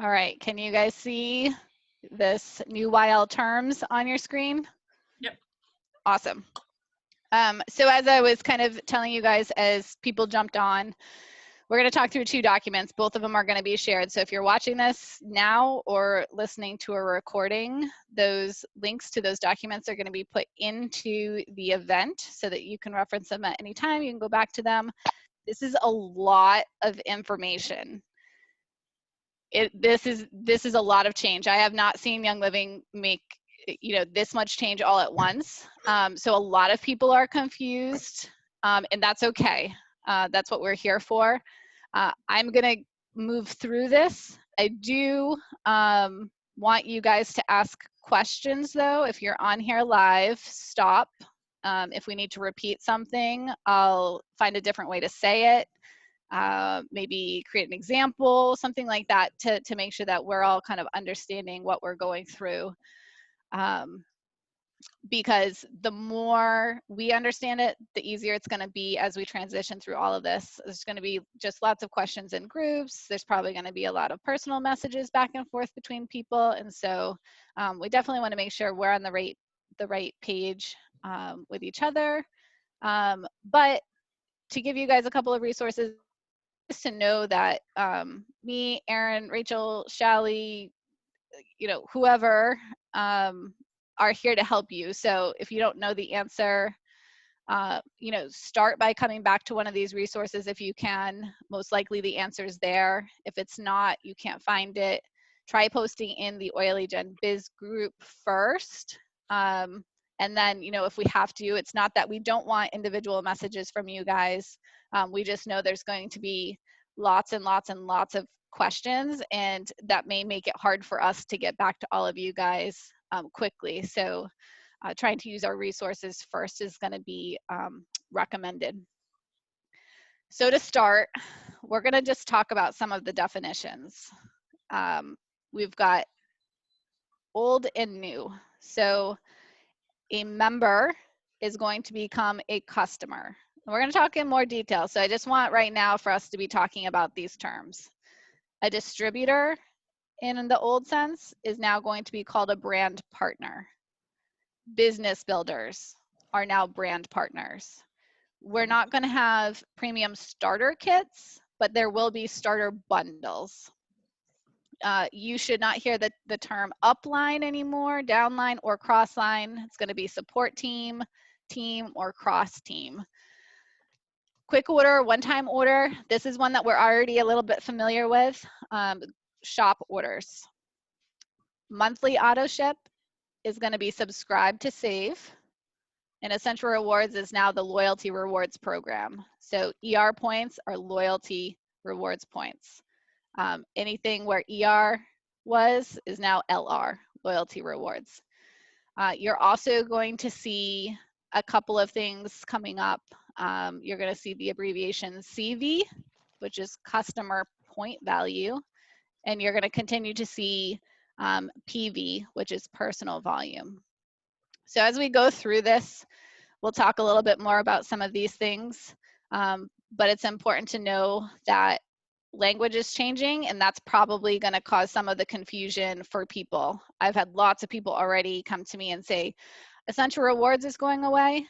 All right, can you guys see this new YL terms on your screen? Yep. Awesome. So as I was kind of telling you guys as people jumped on, we're going to talk through two documents. Both of them are going to be shared. So if you're watching this now or listening to a recording, those links to those documents are going to be put into the event so that you can reference them at any time. You can go back to them. This is a lot of information. This is a lot of change. I have not seen Young Living make this much change all at once. So a lot of people are confused, and that's okay. That's what we're here for. I'm gonna move through this. I do want you guys to ask questions though. If you're on here live, stop. If we need to repeat something, I'll find a different way to say it. Maybe create an example, something like that to make sure that we're all kind of understanding what we're going through. Because the more we understand it, the easier it's going to be as we transition through all of this. There's going to be just lots of questions in groups. There's probably going to be a lot of personal messages back and forth between people. And so we definitely want to make sure we're on the right page with each other. But to give you guys a couple of resources, to know that me, Erin, Rachel, Shally, whoever are here to help you. So if you don't know the answer, start by coming back to one of these resources if you can. Most likely the answer is there. If it's not, you can't find it, try posting in the Oily Gen Biz group first. And then, if we have to, it's not that we don't want individual messages from you guys. We just know there's going to be lots and lots and lots of questions, and that may make it hard for us to get back to all of you guys quickly. So trying to use our resources first is going to be recommended. So to start, we're going to just talk about some of the definitions. We've got old and new. So a member is going to become a customer. We're going to talk in more detail. So I just want right now for us to be talking about these terms. A distributor in the old sense is now going to be called a brand partner. Business builders are now brand partners. We're not going to have premium starter kits, but there will be starter bundles. You should not hear the term upline anymore, downline or crossline. It's going to be support team, or cross team. Quick order, one-time order. This is one that we're already a little bit familiar with. Shop orders. Monthly auto ship is going to be subscribe to save. And Essential Rewards is now the loyalty rewards program. So ER points are loyalty rewards points. Anything where ER was is now LR, loyalty rewards. You're also going to see a couple of things coming up. You're going to see the abbreviation CV, which is customer point value. And you're going to continue to see PV, which is personal volume. So as we go through this, we'll talk a little bit more about some of these things, but it's important to know that language is changing, and that's probably going to cause some of the confusion for people. I've had lots of people already come to me and say, Essential Rewards is going away,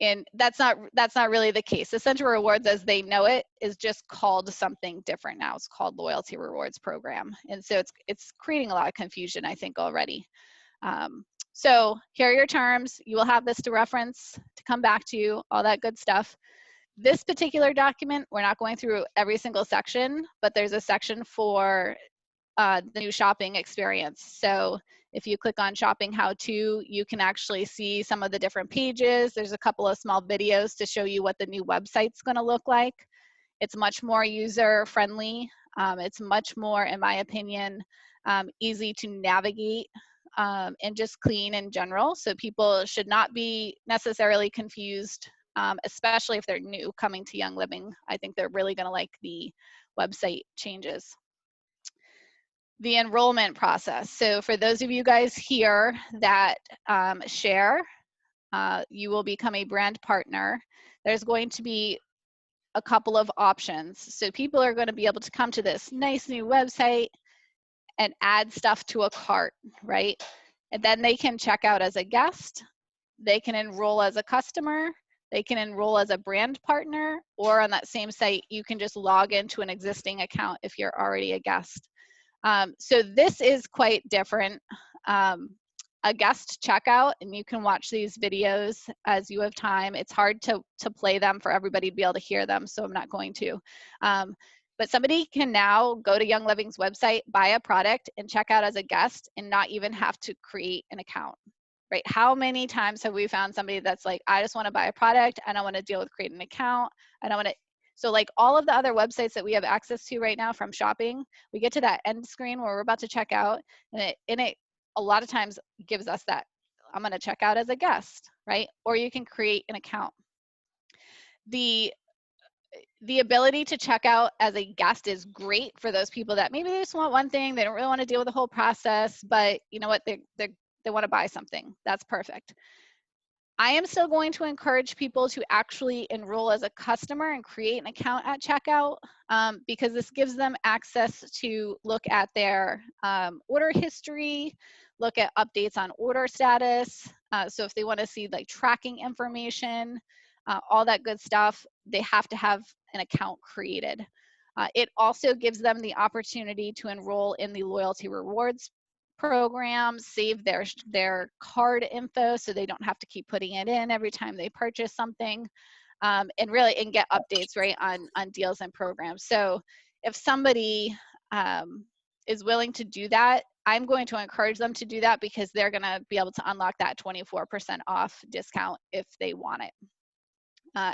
and that's not really the case. Essential Rewards, as they know it, is just called something different now. It's called Loyalty Rewards Program, and so it's creating a lot of confusion, I think, already. So here are your terms. You will have this to reference, to come back to, all that good stuff. This particular document, we're not going through every single section, but there's a section for the new shopping experience. So if you click on shopping how to, you can actually see some of the different pages. There's a couple of small videos to show you what the new website's going to look like. It's much more user friendly. It's much more, in my opinion, easy to navigate and just clean in general. So people should not be necessarily confused, especially if they're new coming to Young Living. I think they're really going to like the website changes. The enrollment process. So for those of you guys here that share, you will become a brand partner. There's going to be a couple of options. So people are going to be able to come to this nice new website, and add stuff to a cart, right? And then they can check out as a guest, they can enroll as a customer, they can enroll as a brand partner, or on that same site, you can just log into an existing account if you're already a guest. So this is quite different. A guest checkout, and you can watch these videos as you have time. It's hard to play them for everybody to be able to hear them, so I'm not going to. But somebody can now go to Young Living's website, buy a product, and check out as a guest and not even have to create an account, right? How many times have we found somebody that's like, I just want to buy a product, I don't want to deal with creating an account, I don't want to. So like all of the other websites that we have access to right now from shopping, we get to that end screen where we're about to check out, and it a lot of times gives us that, I'm going to check out as a guest, right? Or you can create an account. The ability to check out as a guest is great for those people that maybe they just want one thing, they don't really want to deal with the whole process, but you know what, they want to buy something. That's perfect. I am still going to encourage people to actually enroll as a customer and create an account at checkout, because this gives them access to look at their order history, look at updates on order status. So if they want to see like tracking information, all that good stuff, they have to have an account created. It also gives them the opportunity to enroll in the loyalty rewards program, save their card info so they don't have to keep putting it in every time they purchase something, and get updates right on deals and programs. So if somebody is willing to do that, I'm going to encourage them to do that, because they're going to be able to unlock that 24% off discount if they want it.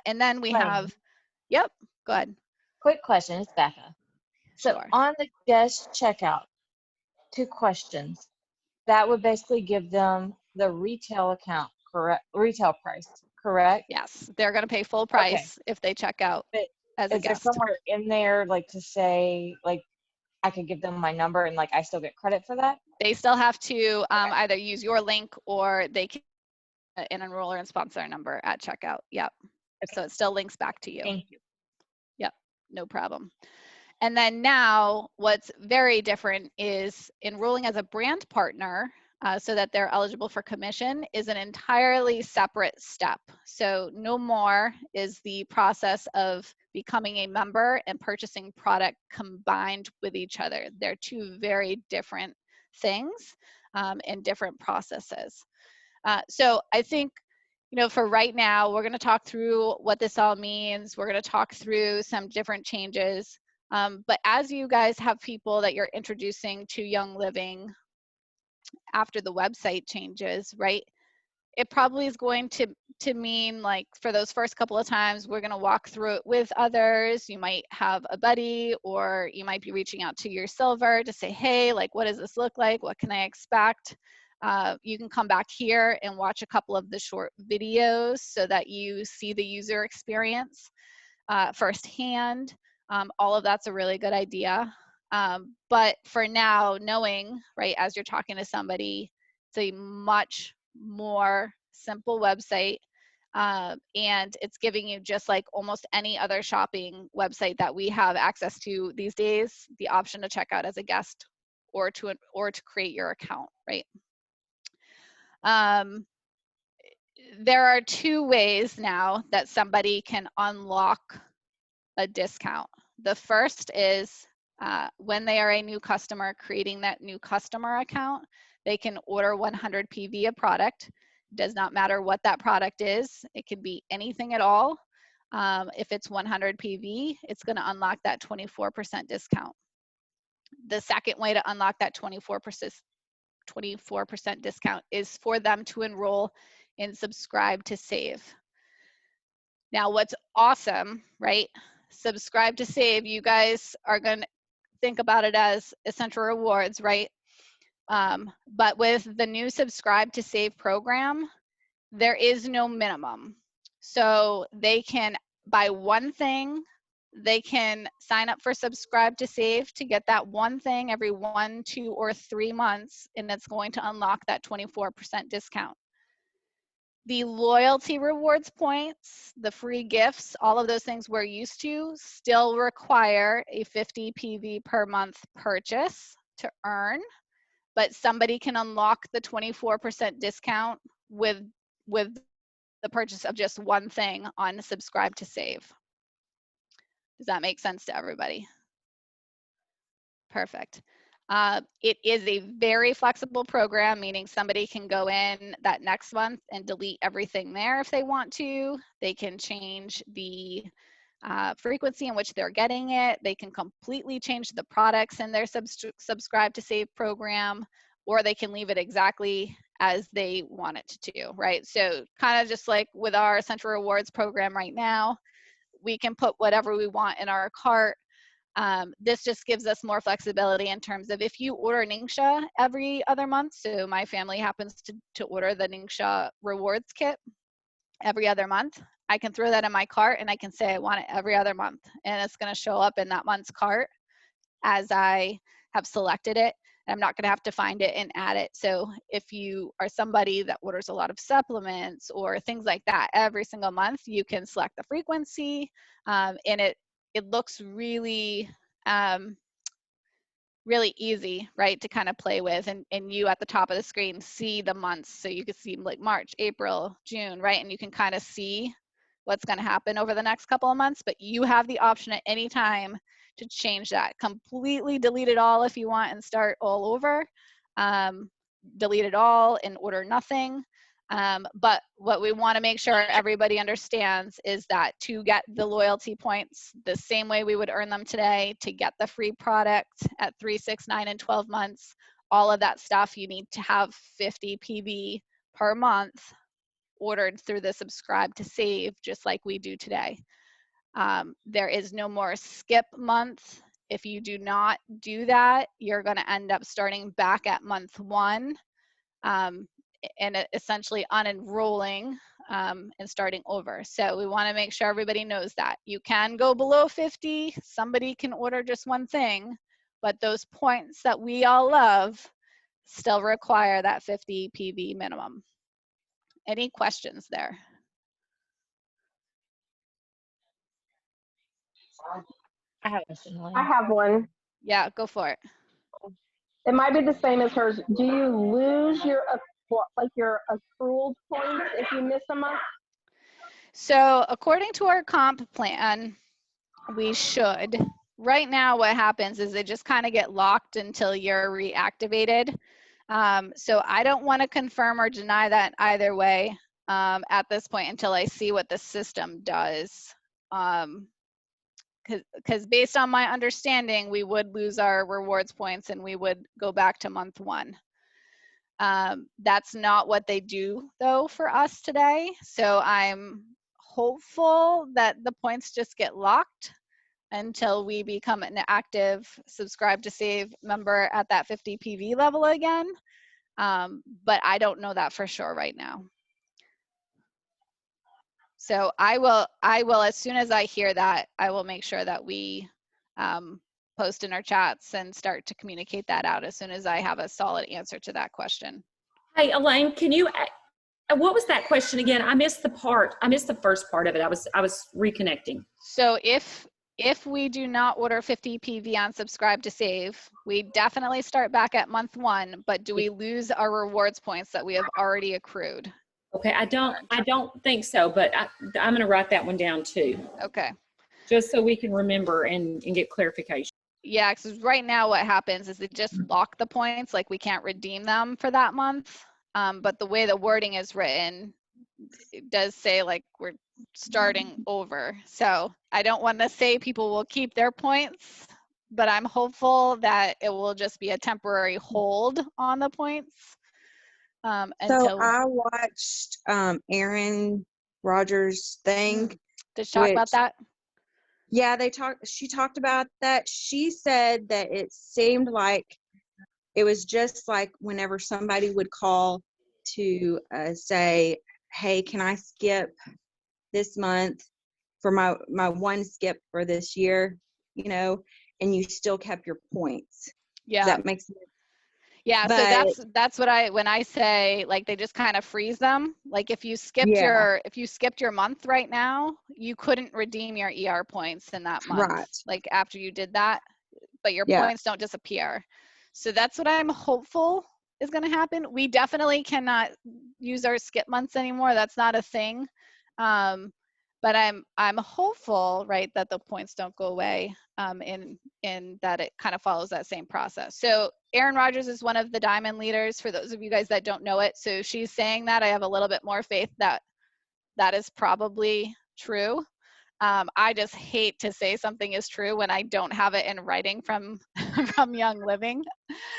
And then we have, yep, go ahead. Quick question, it's Becca. So Sure. on the guest checkout, 2 questions. That would basically give them the retail account, correct? Retail price, correct? Yes, they're going to pay full price if they check out But as a is there guest. somewhere in there like to say like I could give them my number and like I still get credit for that? They still have to either use your link, or they can an enroller and sponsor number at checkout. Yep. Okay. So it still links back to you. Thank you. Yep, no problem. And then now what's very different is enrolling as a brand partner, so that they're eligible for commission, is an entirely separate step. So no more is the process of becoming a member and purchasing product combined with each other. They're two very different things, and different processes. So I think, you know, for right now, we're going to talk through what this all means. We're going to talk through some different changes. But as you guys have people that you're introducing to Young Living after the website changes, right? It probably is going to mean, like, for those first couple of times, we're going to walk through it with others. You might have a buddy, or you might be reaching out to your silver to say, hey, like, what does this look like? What can I expect? You can come back here and watch a couple of the short videos so that you see the user experience firsthand. All of that's a really good idea. But for now, knowing, right, as you're talking to somebody, it's a much more simple website, and it's giving you, just like almost any other shopping website that we have access to these days, the option to check out as a guest, or to create your account, right? There are 2 ways now that somebody can unlock a discount. The first is when they are a new customer, creating that new customer account, they can order 100 PV a product. Does not matter what that product is. It can be anything at all. If it's 100 PV, it's going to unlock that 24% discount. The second way to unlock that 24% discount is for them to enroll in Subscribe to Save. Now, what's awesome, right? Subscribe to Save, you guys are going to think about it as Essential Rewards, right? But with the new Subscribe to Save program, there is no minimum. So they can buy one thing, they can sign up for Subscribe to Save to get that one thing every 1, 2, or 3 months, and it's going to unlock that 24% discount. The loyalty rewards points, the free gifts, all of those things we're used to, still require a 50 PV per month purchase to earn, but somebody can unlock the 24% discount with the purchase of just one thing on Subscribe to Save. Does that make sense to everybody? Perfect. It is a very flexible program, meaning somebody can go in that next month and delete everything there if they want to. They can change the frequency in which they're getting it. They can completely change the products in their Subscribe to Save program, or they can leave it exactly as they want it to, right? So kind of just like with our Essential Rewards program right now, we can put whatever we want in our cart. This just gives us more flexibility in terms of if you order Ningxia every other month, so my family happens to order the Ningxia rewards kit every other month, I can throw that in my cart and I can say I want it every other month, and it's going to show up in that month's cart as I have selected it. I'm not going to have to find it and add it. So if you are somebody that orders a lot of supplements or things like that every single month, you can select the frequency, and it looks really really easy, right, to kind of play with, and you at the top of the screen see the months, so you can see like March, April, June, right, and you can kind of see what's going to happen over the next couple of months, but you have the option at any time to change that. Completely delete it all if you want and start all over. Delete it all and order nothing. But what we want to make sure everybody understands is that to get the loyalty points the same way we would earn them today, to get the free product at 3, 6, 9, and 12 months, all of that stuff, you need to have 50 PV per month ordered through the Subscribe to Save, just like we do today. There is no more skip month. If you do not do that, you're going to end up starting back at month 1. And essentially unenrolling and starting over. So we want to make sure everybody knows that. You can go below 50, somebody can order just one thing, but those points that we all love still require that 50 PV minimum. Any questions there? I have a question. I have one. Yeah, go for it. It might be the same as hers. Do you lose your accrual points if you miss a month? So according to our comp plan, we should. Right now what happens is they just kind of get locked until you're reactivated. So I don't want to confirm or deny that either way at this point until I see what the system does. Because based on my understanding, we would lose our rewards points and we would go back to month 1. That's not what they do though for us today. So I'm hopeful that the points just get locked until we become an active Subscribe to Save member at that 50 PV level again. But I don't know that for sure right now. So I will, as soon as I hear that, I will make sure that we post in our chats and start to communicate that out as soon as I have a solid answer to that question. Hey, Elaine, can you, what was that question again? I missed the first part of it. I was reconnecting. So if we do not order 50 PV on Subscribe to Save, we definitely start back at month 1, but do we lose our rewards points that we have already accrued? Okay, I don't think so, but I'm going to write that one down too. Okay. Just so we can remember and get clarification. Yeah, because right now what happens is they just lock the points, like we can't redeem them for that month. But the way the wording is written, it does say like we're starting over. So I don't want to say people will keep their points, but I'm hopeful that it will just be a temporary hold on the points. So I watched Aaron Rodgers' thing. Did she talk about that? Yeah, she talked about that. She said that it seemed like it was just like whenever somebody would call to say, hey, can I skip this month for my one skip for this year, and you still kept your points. Yeah. Does that make sense? Yeah, but, so that's what when I say like they just kind of freeze them. Like if you skipped your month right now, you couldn't redeem your ER points in that month. Right. Like after you did that, but your points don't disappear. So that's what I'm hopeful is going to happen. We definitely cannot use our skip months anymore. That's not a thing. But I'm hopeful, right, that the points don't go away, in that it kind of follows that same process. So Erin Rogers is one of the Diamond leaders, for those of you guys that don't know it. So she's saying that. I have a little bit more faith that that is probably true. I just hate to say something is true when I don't have it in writing from from Young Living.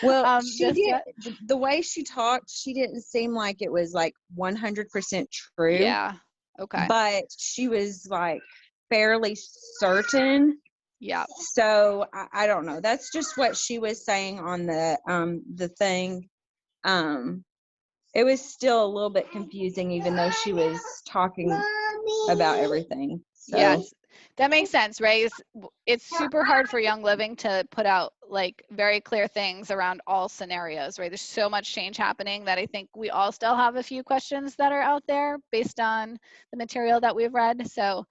Well, she Just did yet. the way she talked, she didn't seem like it was like 100% true, Yeah. Okay. but she was like fairly certain. Yeah. So I don't know. That's just what she was saying on the thing. It was still a little bit confusing, even though she was talking about everything. So. Yes, that makes sense, right? It's super hard for Young Living to put out like very clear things around all scenarios, right? There's so much change happening that I think we all still have a few questions that are out there based on the material that we've read. So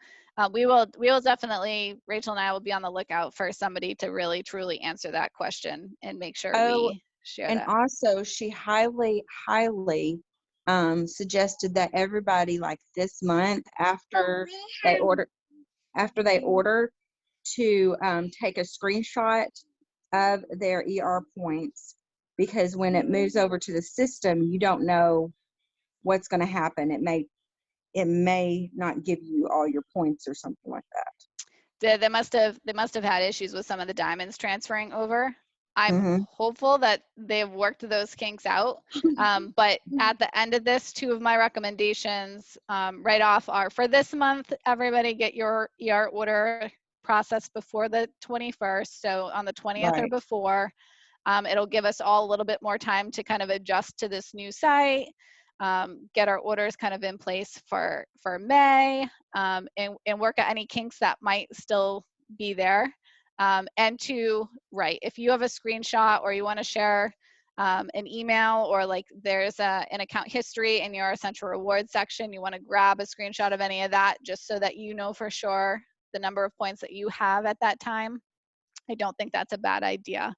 we will definitely, Rachel and I will be on the lookout for somebody to really truly answer that question and make sure we share And that. also, she highly suggested that everybody, like this month, after they order, to take a screenshot of their ER points, because when it moves over to the system, you don't know what's going to happen. It may not give you all your points or something like that. They must have had issues with some of the diamonds transferring over. I'm Mhm. hopeful that they've worked those kinks out. But at the end of this, 2 of my recommendations right off are, for this month, everybody get your ER order processed before the 21st. So on the 20th or Right. before, it'll give us all a little bit more time to kind of adjust to this new site, get our orders kind of in place for May, and work out any kinks that might still be there. And 2, right, if you have a screenshot or you want to share an email, or like there's an account history in your Essential Rewards section, you want to grab a screenshot of any of that just so that you know for sure the number of points that you have at that time. I don't think that's a bad idea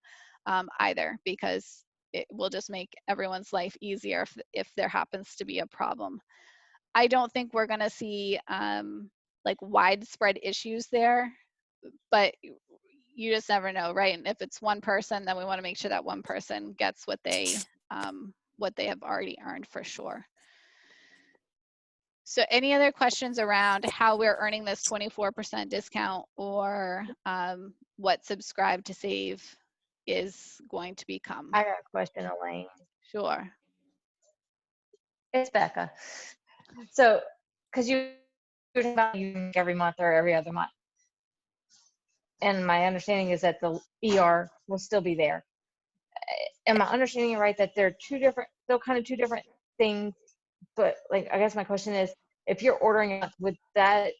either, because it will just make everyone's life easier if there happens to be a problem. I don't think we're going to see like widespread issues there, but you just never know, right? And if it's one person, then we want to make sure that one person gets what they have already earned for sure. So any other questions around how we're earning this 24% discount, or what Subscribe to Save is going to become? I got a question, Elaine. Sure. It's Becca. So, because you were talking about using every month or every other month, and my understanding is that the ER will still be there. Am I understanding it right that they're still kind of two different things? But like, I guess my question is, if you're ordering it, would that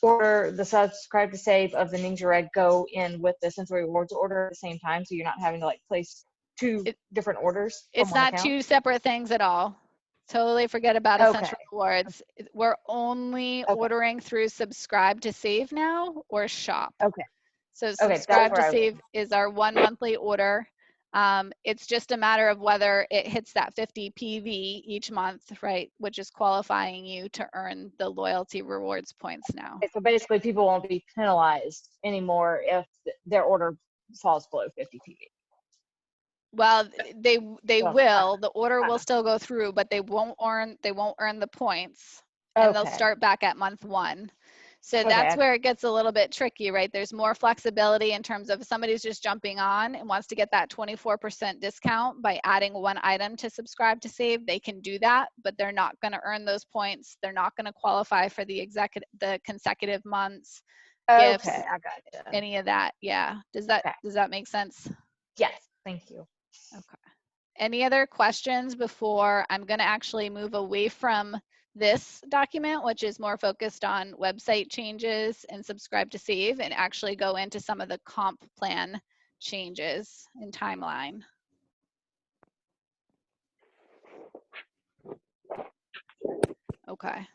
order, the Subscribe to Save of the Ninja Red, go in with the Sensory Rewards order at the same time, so you're not having to like place two different orders from It's one not account? 2 separate things at all. Totally forget about Okay. Essential Rewards. We're only Okay. ordering through Subscribe to Save now, or Shop. Okay. So Okay, that's Subscribe where to I was. Save is our 1 monthly order. It's just a matter of whether it hits that 50 PV each month, right? Which is qualifying you to earn the loyalty rewards points now. Okay, so basically, people won't be penalized anymore if their order falls below 50 PV. Well, they Well, will. The order will still go through, but they won't earn the points, and they'll Okay. start back at month 1. So Okay, that's where it gets a little bit tricky, right? There's more flexibility in terms of if somebody's just jumping on and wants to get that 24% discount by adding 1 item to Subscribe to Save, they can do that, but they're not going to earn those points. They're not going to qualify for the consecutive months, gifts, Okay, I got you. any of that. Yeah. Does that make sense? Yes, thank you. Okay. Any other questions before I'm going to actually move away from this document, which is more focused on website changes and Subscribe to Save, and actually go into some of the comp plan changes and timeline? Okay.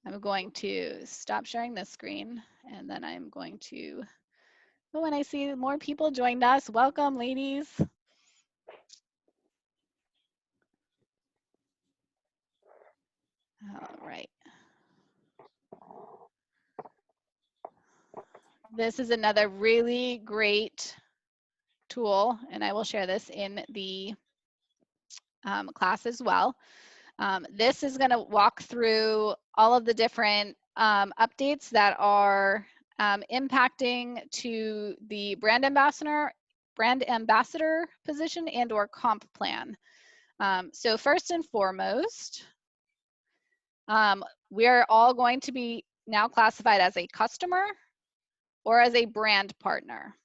I'm going to stop sharing this screen, and then I'm going to, oh, and I see more people joined us. Welcome, ladies. All right. This is another really great tool, and I will share this in the class as well. This is going to walk through all of the different updates that are impacting to the brand ambassador position and or comp plan. So first and foremost, we are all going to be now classified as a customer or as a brand partner.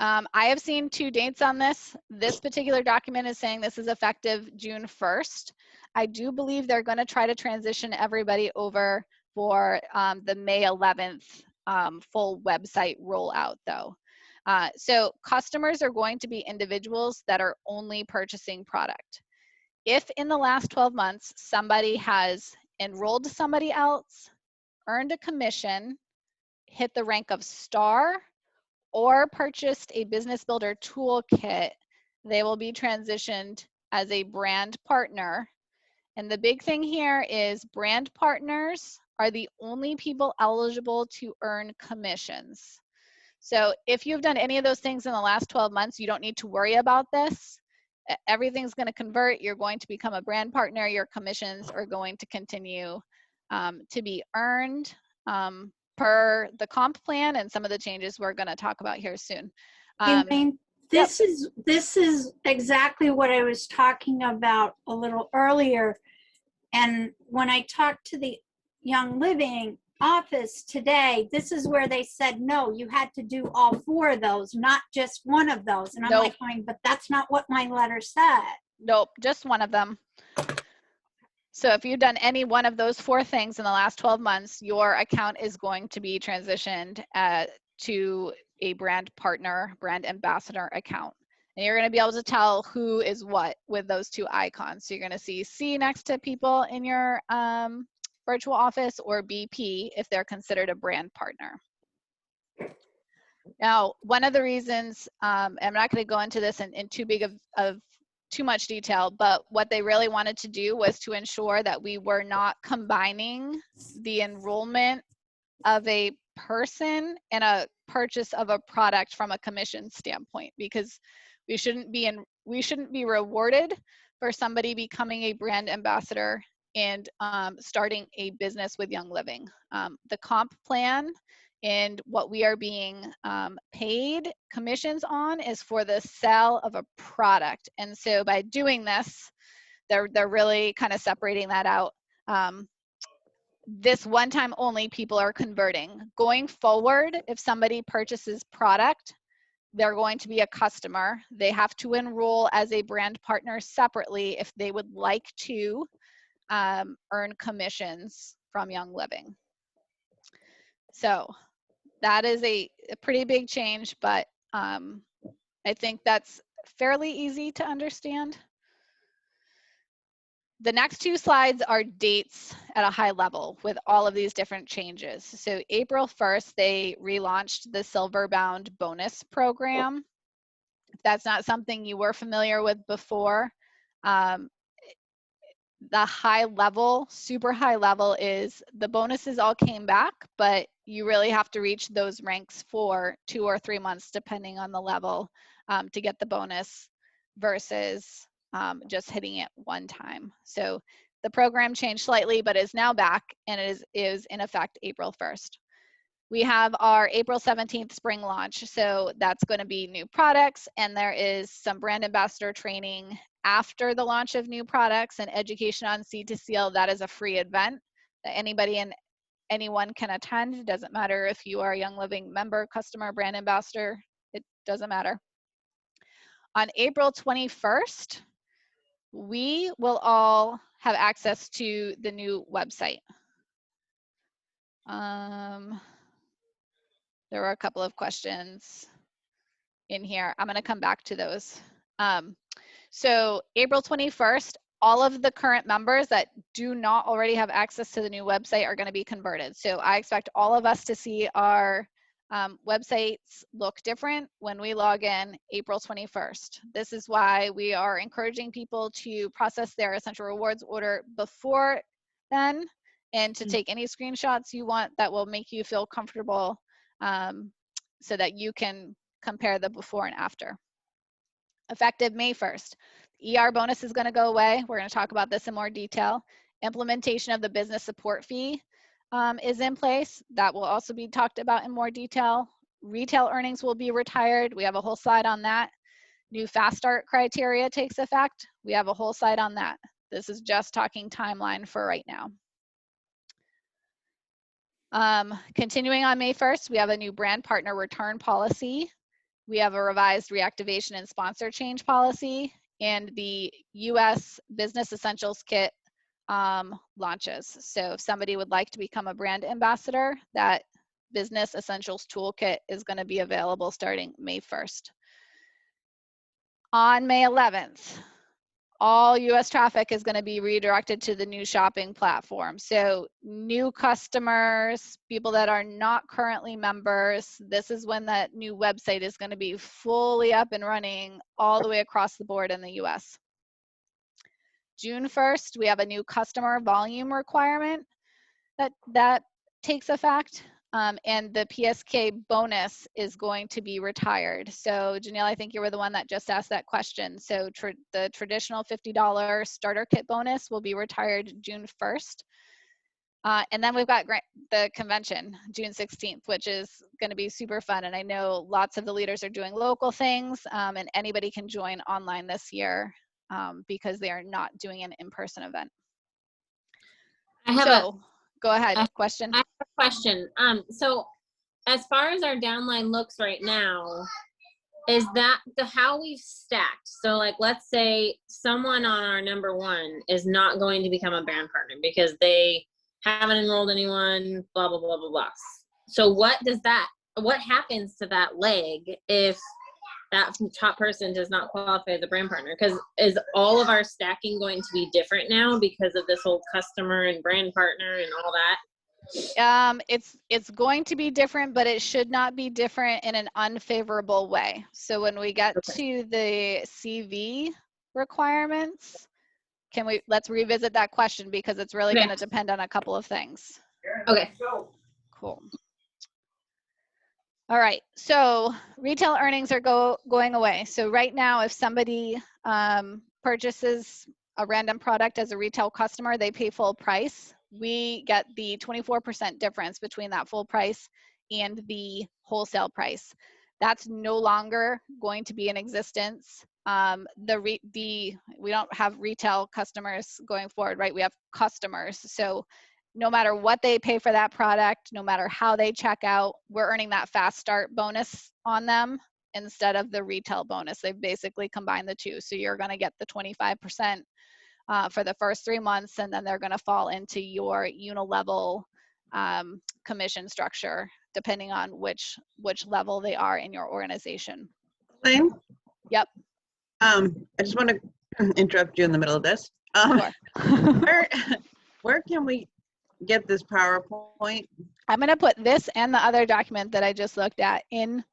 I have seen 2 dates on this. This particular document is saying this is effective June 1st. I do believe they're going to try to transition everybody over for the May 11th full website rollout though. So customers are going to be individuals that are only purchasing product. If in the last 12 months, somebody has enrolled somebody else, earned a commission, hit the rank of star, or purchased a business builder toolkit, they will be transitioned as a brand partner. And the big thing here is brand partners are the only people eligible to earn commissions. So if you've done any of those things in the last 12 months, you don't need to worry about this. Everything's going to convert. You're going to become a brand partner. Your commissions are going to continue to be earned per the comp plan and some of the changes we're going to talk about here soon. Elaine, this is exactly what I was talking about a little earlier. And when I talked to the Young Living office today, this is where they said, no, you had to do all 4 of those, not just one of those. And I'm like going, but that's not what my letter said. Nope, just one of them. So if you've done any one of those 4 things in the last 12 months, your account is going to be transitioned to a brand partner, brand ambassador account. And you're going to be able to tell who is what with those 2 icons. So you're going to see C next to people in your virtual office, or BP if they're considered a brand partner. Now, one of the reasons, I'm not going to go into this in too much detail, but what they really wanted to do was to ensure that we were not combining the enrollment of a person and a purchase of a product from a commission standpoint, because we shouldn't be rewarded for somebody becoming a brand ambassador and starting a business with Young Living. The comp plan and what we are being paid commissions on is for the sale of a product. And so by doing this, they're really kind of separating that out. This one time only people are converting. Going forward, if somebody purchases product, they're going to be a customer. They have to enroll as a brand partner separately if they would like to earn commissions from Young Living. So that is a pretty big change, but I think that's fairly easy to understand. The next 2 slides are dates at a high level with all of these different changes. So April 1st, they relaunched the Silverbound bonus program. If that's not something you were familiar with before, the high level, super high level is the bonuses all came back, but you really have to reach those ranks for 2 or 3 months, depending on the level, to get the bonus versus just hitting it one time. So the program changed slightly, but is now back and it is in effect April 1st. We have our April 17th spring launch. So that's going to be new products, and there is some brand ambassador training after the launch of new products and education on Seed to Seal. That is a free event that anybody and anyone can attend. It doesn't matter if you are a Young Living member, customer, brand ambassador, it doesn't matter. On April 21st, we will all have access to the new website. There were a couple of questions in here. I'm going to come back to those. So April 21st, all of the current members that do not already have access to the new website are going to be converted. So I expect all of us to see our websites look different when we log in April 21st. This is why we are encouraging people to process their Essential Rewards order before then, and to take any screenshots you want that will make you feel comfortable, so that you can compare the before and after. Effective May 1st. ER bonus is going to go away. We're going to talk about this in more detail. Implementation of the business support fee is in place. That will also be talked about in more detail. Retail earnings will be retired. We have a whole slide on that. New fast start criteria takes effect. We have a whole slide on that. This is just talking timeline for right now. Continuing on May 1st, we have a new brand partner return policy. We have a revised reactivation and sponsor change policy, and the US Business Essentials Kit launches. So if somebody would like to become a brand ambassador, that Business Essentials Toolkit is going to be available starting May 1st. On May 11th, all US traffic is going to be redirected to the new shopping platform. So new customers, people that are not currently members, this is when that new website is going to be fully up and running all the way across the board in the US. June 1st, we have a new customer volume requirement that takes effect. And the PSK bonus is going to be retired. So Janelle, I think you were the one that just asked that question. So the traditional $50 starter kit bonus will be retired June 1st. And then we've got the convention, June 16th, which is going to be super fun. And I know lots of the leaders are doing local things, and anybody can join online this year because they are not doing an in-person event. Go ahead, question. I have a question. So as far as our downline looks right now, is that how we've stacked? So like, let's say someone on our number one is not going to become a brand partner because they haven't enrolled anyone, blah, blah, blah, blah, blah. So what happens to that leg if that top person does not qualify as a brand partner? Because is all of our stacking going to be different now because of this whole customer and brand partner and all that? It's going to be different, but it should not be different in an unfavorable way. So when we get to the CV requirements, let's revisit that question because it's really going to depend on a couple of things. Okay. Cool. All right, so retail earnings are going away. So right now, if somebody purchases a random product as a retail customer, they pay full price. We get the 24% difference between that full price and the wholesale price. That's no longer going to be in existence. We don't have retail customers going forward, right? We have customers. So no matter what they pay for that product, no matter how they check out, we're earning that fast start bonus on them instead of the retail bonus. They've basically combined the two. So you're going to get the 25% for the first 3 months, and then they're going to fall into your unilevel commission structure, depending on which level they are in your organization. Elaine? Yep. I just want to interrupt you in the middle of this. Sure. Where can we get this PowerPoint? I'm going to put this and the other document that I just looked at in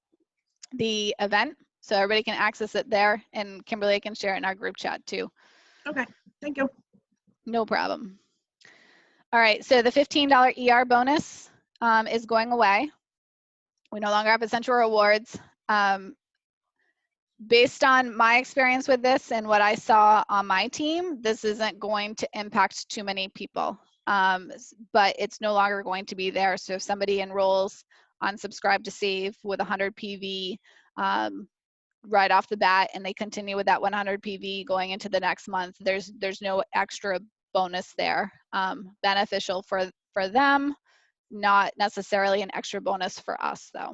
the event, so everybody can access it there, and Kimberly can share it in our group chat too. Okay, thank you. No problem. All right, so the $15 ER bonus is going away. We no longer have Essential Rewards. Based on my experience with this and what I saw on my team, this isn't going to impact too many people. But it's no longer going to be there. So if somebody enrolls on Subscribe to Save with 100 PV right off the bat, and they continue with that 100 PV going into the next month, there's no extra bonus there. Beneficial for them, not necessarily an extra bonus for us though.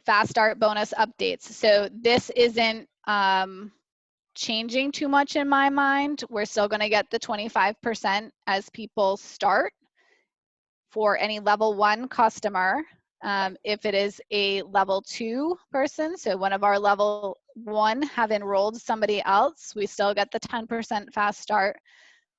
Fast start bonus updates. So this isn't changing too much in my mind. We're still going to get the 25% as people start for any level 1 customer. If it is a level 2 person, so one of our level 1 have enrolled somebody else, we still get the 10% fast start.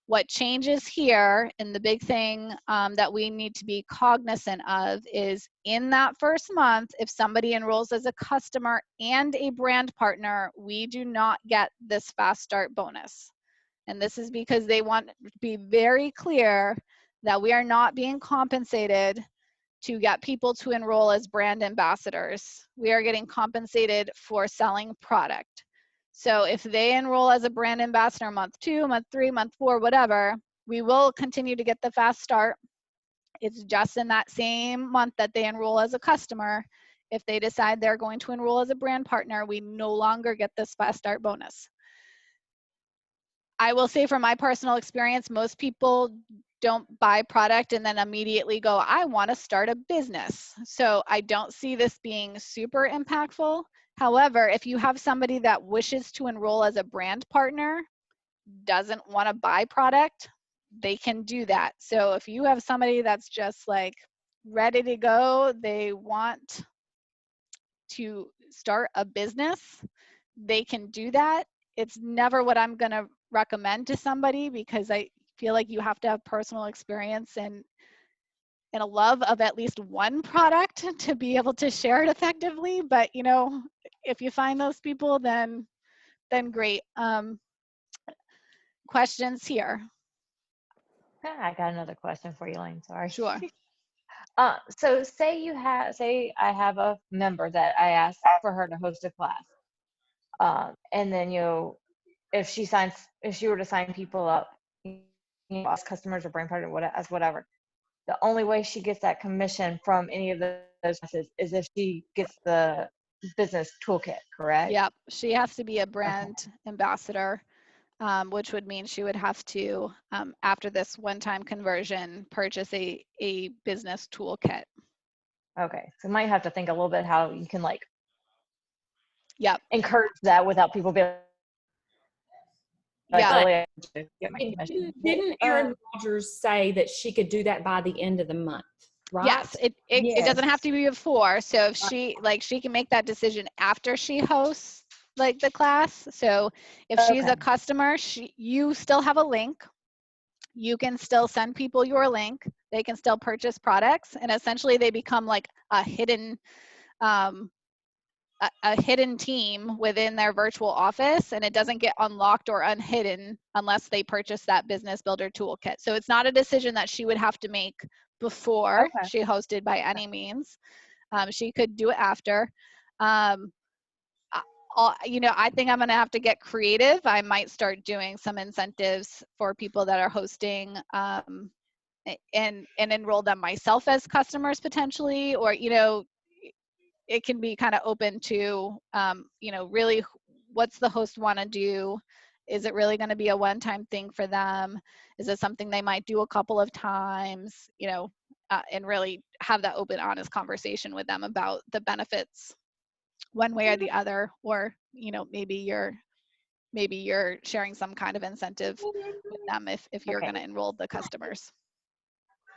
What changes here, and the big thing that we need to be cognizant of, is in that first month, if somebody enrolls as a customer and a brand partner, we do not get this fast start bonus. And this is because they want to be very clear that we are not being compensated to get people to enroll as brand ambassadors. We are getting compensated for selling product. So if they enroll as a brand ambassador month 2, month 3, month 4, whatever, we will continue to get the fast start. It's just in that same month that they enroll as a customer. If they decide they're going to enroll as a brand partner, we no longer get this fast start bonus. I will say from my personal experience, most people don't buy product and then immediately go, I want to start a business. So I don't see this being super impactful. However, if you have somebody that wishes to enroll as a brand partner, doesn't want to buy product, they can do that. So if you have somebody that's just like ready to go, they want to start a business, they can do that. It's never what I'm going to recommend to somebody, because I feel like you have to have personal experience and a love of at least one product to be able to share it effectively. But you know, if you find those people, then great. Questions here? I got another question for you, Lane. Sorry. Sure. So say I have a member that I asked for her to host a class. And then if she were to sign people up, as customers or brand partner, whatever, the only way she gets that commission from any of those classes is if she gets the business toolkit, correct? Yep. She has to be a brand ambassador, which would mean she would have to, after this one-time conversion, purchase a business toolkit. Okay. So you might have to think a little bit how you can Yep. encourage that without people being Yeah. Didn't Erin Rogers say that she could do that by the end of the month, right? Yes, it Yes. doesn't have to be before. So if she can make that decision after she hosts the class. So if she's a customer, you still have a link. You can still send people your link. They can still purchase products, and essentially they become like a hidden a hidden team within their virtual office, and it doesn't get unlocked or unhidden unless they purchase that business builder toolkit. So it's not a decision that she would have to make before she hosted by any means. She could do it after. I think I'm going to have to get creative. I might start doing some incentives for people that are hosting and enroll them myself as customers potentially, or it can be kind of open to, really what's the host want to do? Is it really going to be a one-time thing for them? Is it something they might do a couple of times, and really have that open, honest conversation with them about the benefits one way or the other, or, maybe you're sharing some kind of incentive with them if you're going to enroll the customers.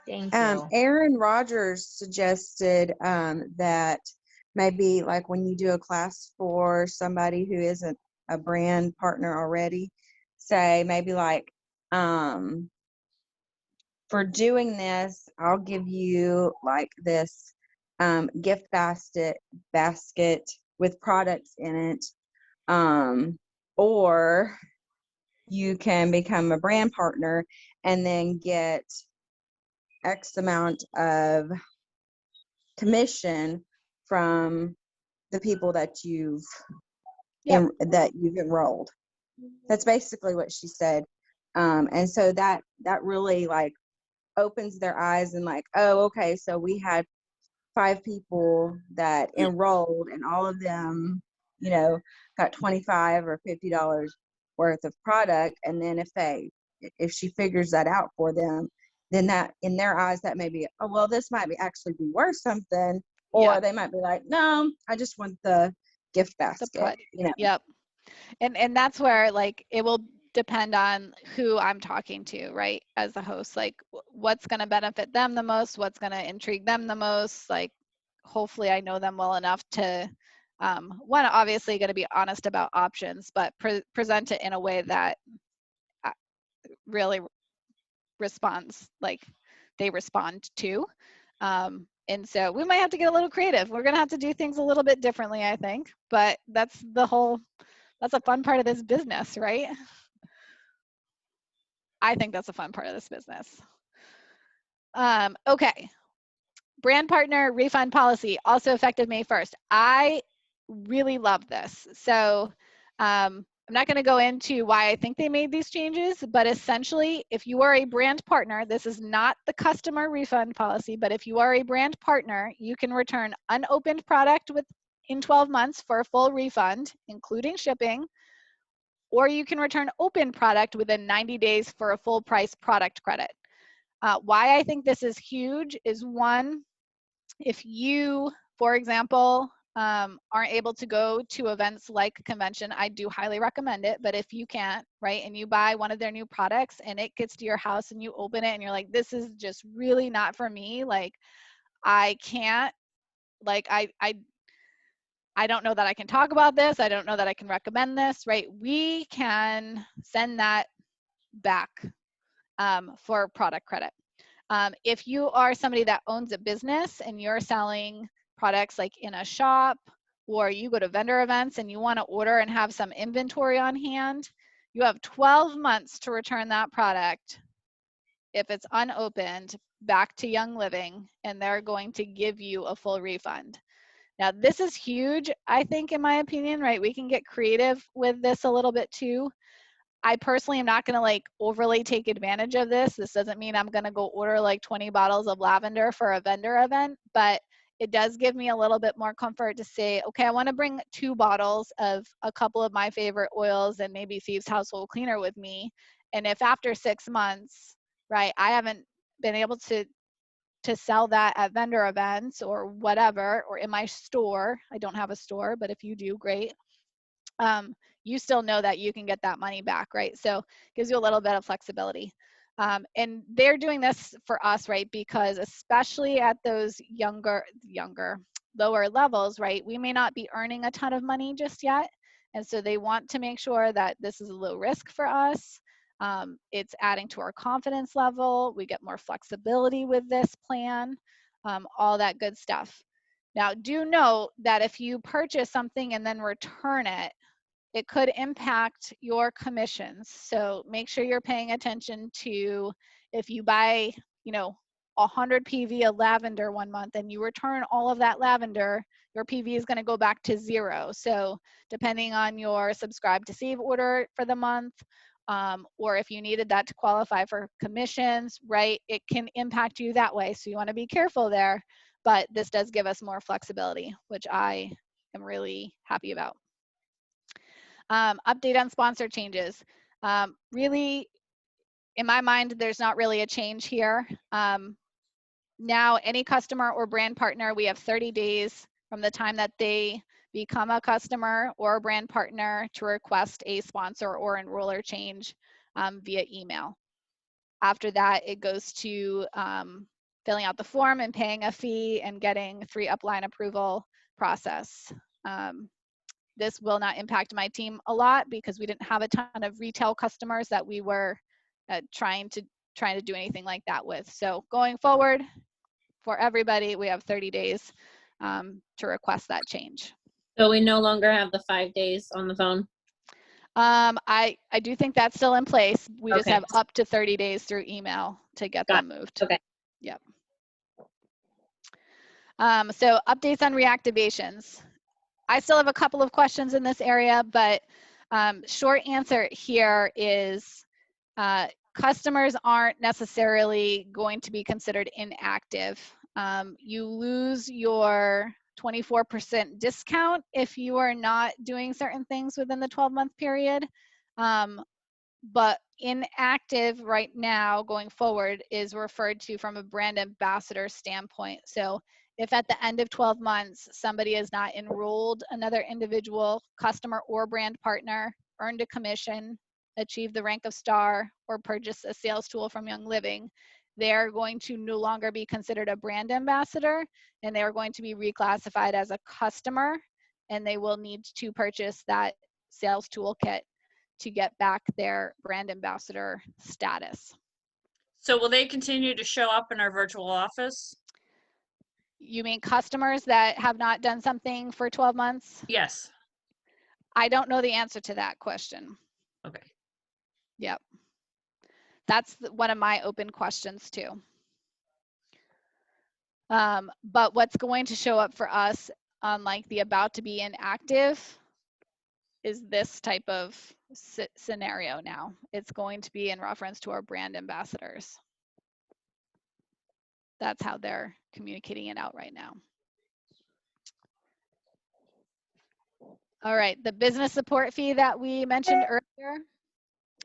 Thank you. Aaron Rodgers suggested that maybe like when you do a class for somebody who isn't a brand partner already, say maybe for doing this, I'll give you like this gift basket with products in it, or you can become a brand partner and then get X amount of commission from the people that you've enrolled. That's basically what she said. And so that really opens their eyes and oh, okay, so we had 5 people that enrolled and all of them, got $25 or $50 worth of product. And then if she figures that out for them, then that in their eyes, that may be, oh, well, this might actually be worth something. Or they might be like, no, I just want the gift basket. Yep. And that's where it will depend on who I'm talking to, right? As a host, what's going to benefit them the most, what's going to intrigue them the most. Hopefully I know them well enough to, one, obviously going to be honest about options, but present it in a way that really responds, they respond to. And so we might have to get a little creative. We're going to have to do things a little bit differently, I think, but that's a fun part of this business, right? I think that's a fun part of this business. Okay. Brand partner refund policy, also effective May 1st. I really love this. So I'm not going to go into why I think they made these changes, but essentially, if you are a brand partner, this is not the customer refund policy, but if you are a brand partner, you can return unopened product in 12 months for a full refund, including shipping, or you can return open product within 90 days for a full price product credit. Why I think this is huge is, one, if you, for example, aren't able to go to events like convention, I do highly recommend it. But if you can't, right, and you buy one of their new products and it gets to your house and you open it and you're like, this is just really not for me, like, I can't, like, I don't know that I can talk about this. I don't know that I can recommend this, right? We can send that back for product credit. If you are somebody that owns a business and you're selling products like in a shop, or you go to vendor events and you want to order and have some inventory on hand, you have 12 months to return that product if it's unopened back to Young Living, and they're going to give you a full refund. Now, this is huge, I think, in my opinion, right? We can get creative with this a little bit too. I personally am not going to like overly take advantage of this. This doesn't mean I'm going to go order like 20 bottles of lavender for a vendor event, but it does give me a little bit more comfort to say, okay, I want to bring 2 bottles of a couple of my favorite oils and maybe Thieves Household Cleaner with me. And if after 6 months, right, I haven't been able to sell that at vendor events or whatever, or in my store, I don't have a store, but if you do, great. You still know that you can get that money back, right? So it gives you a little bit of flexibility. And they're doing this for us, right? Because especially at those lower levels, right? We may not be earning a ton of money just yet. And so they want to make sure that this is a low risk for us. It's adding to our confidence level. We get more flexibility with this plan, all that good stuff. Now, do note that if you purchase something and then return it, it could impact your commissions. So make sure you're paying attention to, if you buy, 100 PV of lavender one month and you return all of that lavender, your PV is going to go back to 0. So depending on your subscribe to save order for the month, or if you needed that to qualify for commissions, right, it can impact you that way. So you want to be careful there, but this does give us more flexibility, which I am really happy about. Update on sponsor changes. Really, in my mind, there's not really a change here. Now, any customer or brand partner, we have 30 days from the time that they become a customer or a brand partner to request a sponsor or enroller change via email. After that, it goes to filling out the form and paying a fee and getting 3 upline approval process. This will not impact my team a lot because we didn't have a ton of retail customers that we were trying to do anything like that with. So going forward, for everybody, we have 30 days to request that change. So we no longer have the 5 days on the phone? I do think that's still in place. We just Okay. have up to 30 days through email to get them moved. Okay. Yep. So updates on reactivations. I still have a couple of questions in this area, but short answer here is customers aren't necessarily going to be considered inactive. You lose your 24% discount if you are not doing certain things within the 12-month period. But inactive right now going forward is referred to from a brand ambassador standpoint. So if at the end of 12 months, somebody has not enrolled another individual customer or brand partner, earned a commission, achieved the rank of star, or purchased a sales tool from Young Living, they're going to no longer be considered a brand ambassador, and they're going to be reclassified as a customer, and they will need to purchase that sales toolkit to get back their brand ambassador status. So will they continue to show up in our virtual office? You mean customers that have not done something for 12 months? Yes. I don't know the answer to that question. Okay. Yep. That's one of my open questions too. But what's going to show up for us on like the about to be inactive is this type of scenario now. It's going to be in reference to our brand ambassadors. That's how they're communicating it out right now. All right, the business support fee that we mentioned earlier.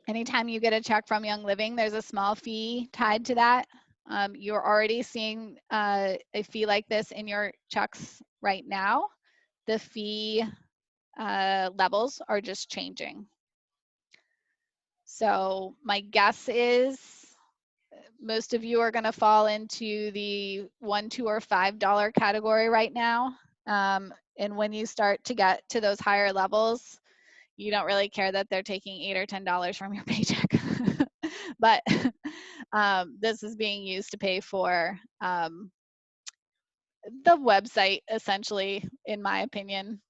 Anytime you get a check from Young Living, there's a small fee tied to that. You're already seeing a fee like this in your checks right now. The fee levels are just changing. So my guess is most of you are going to fall into the $1, $2, or $5 category right now. And when you start to get to those higher levels, you don't really care that they're taking $8 or $10 from your paycheck. But this is being used to pay for the website, essentially, in my opinion.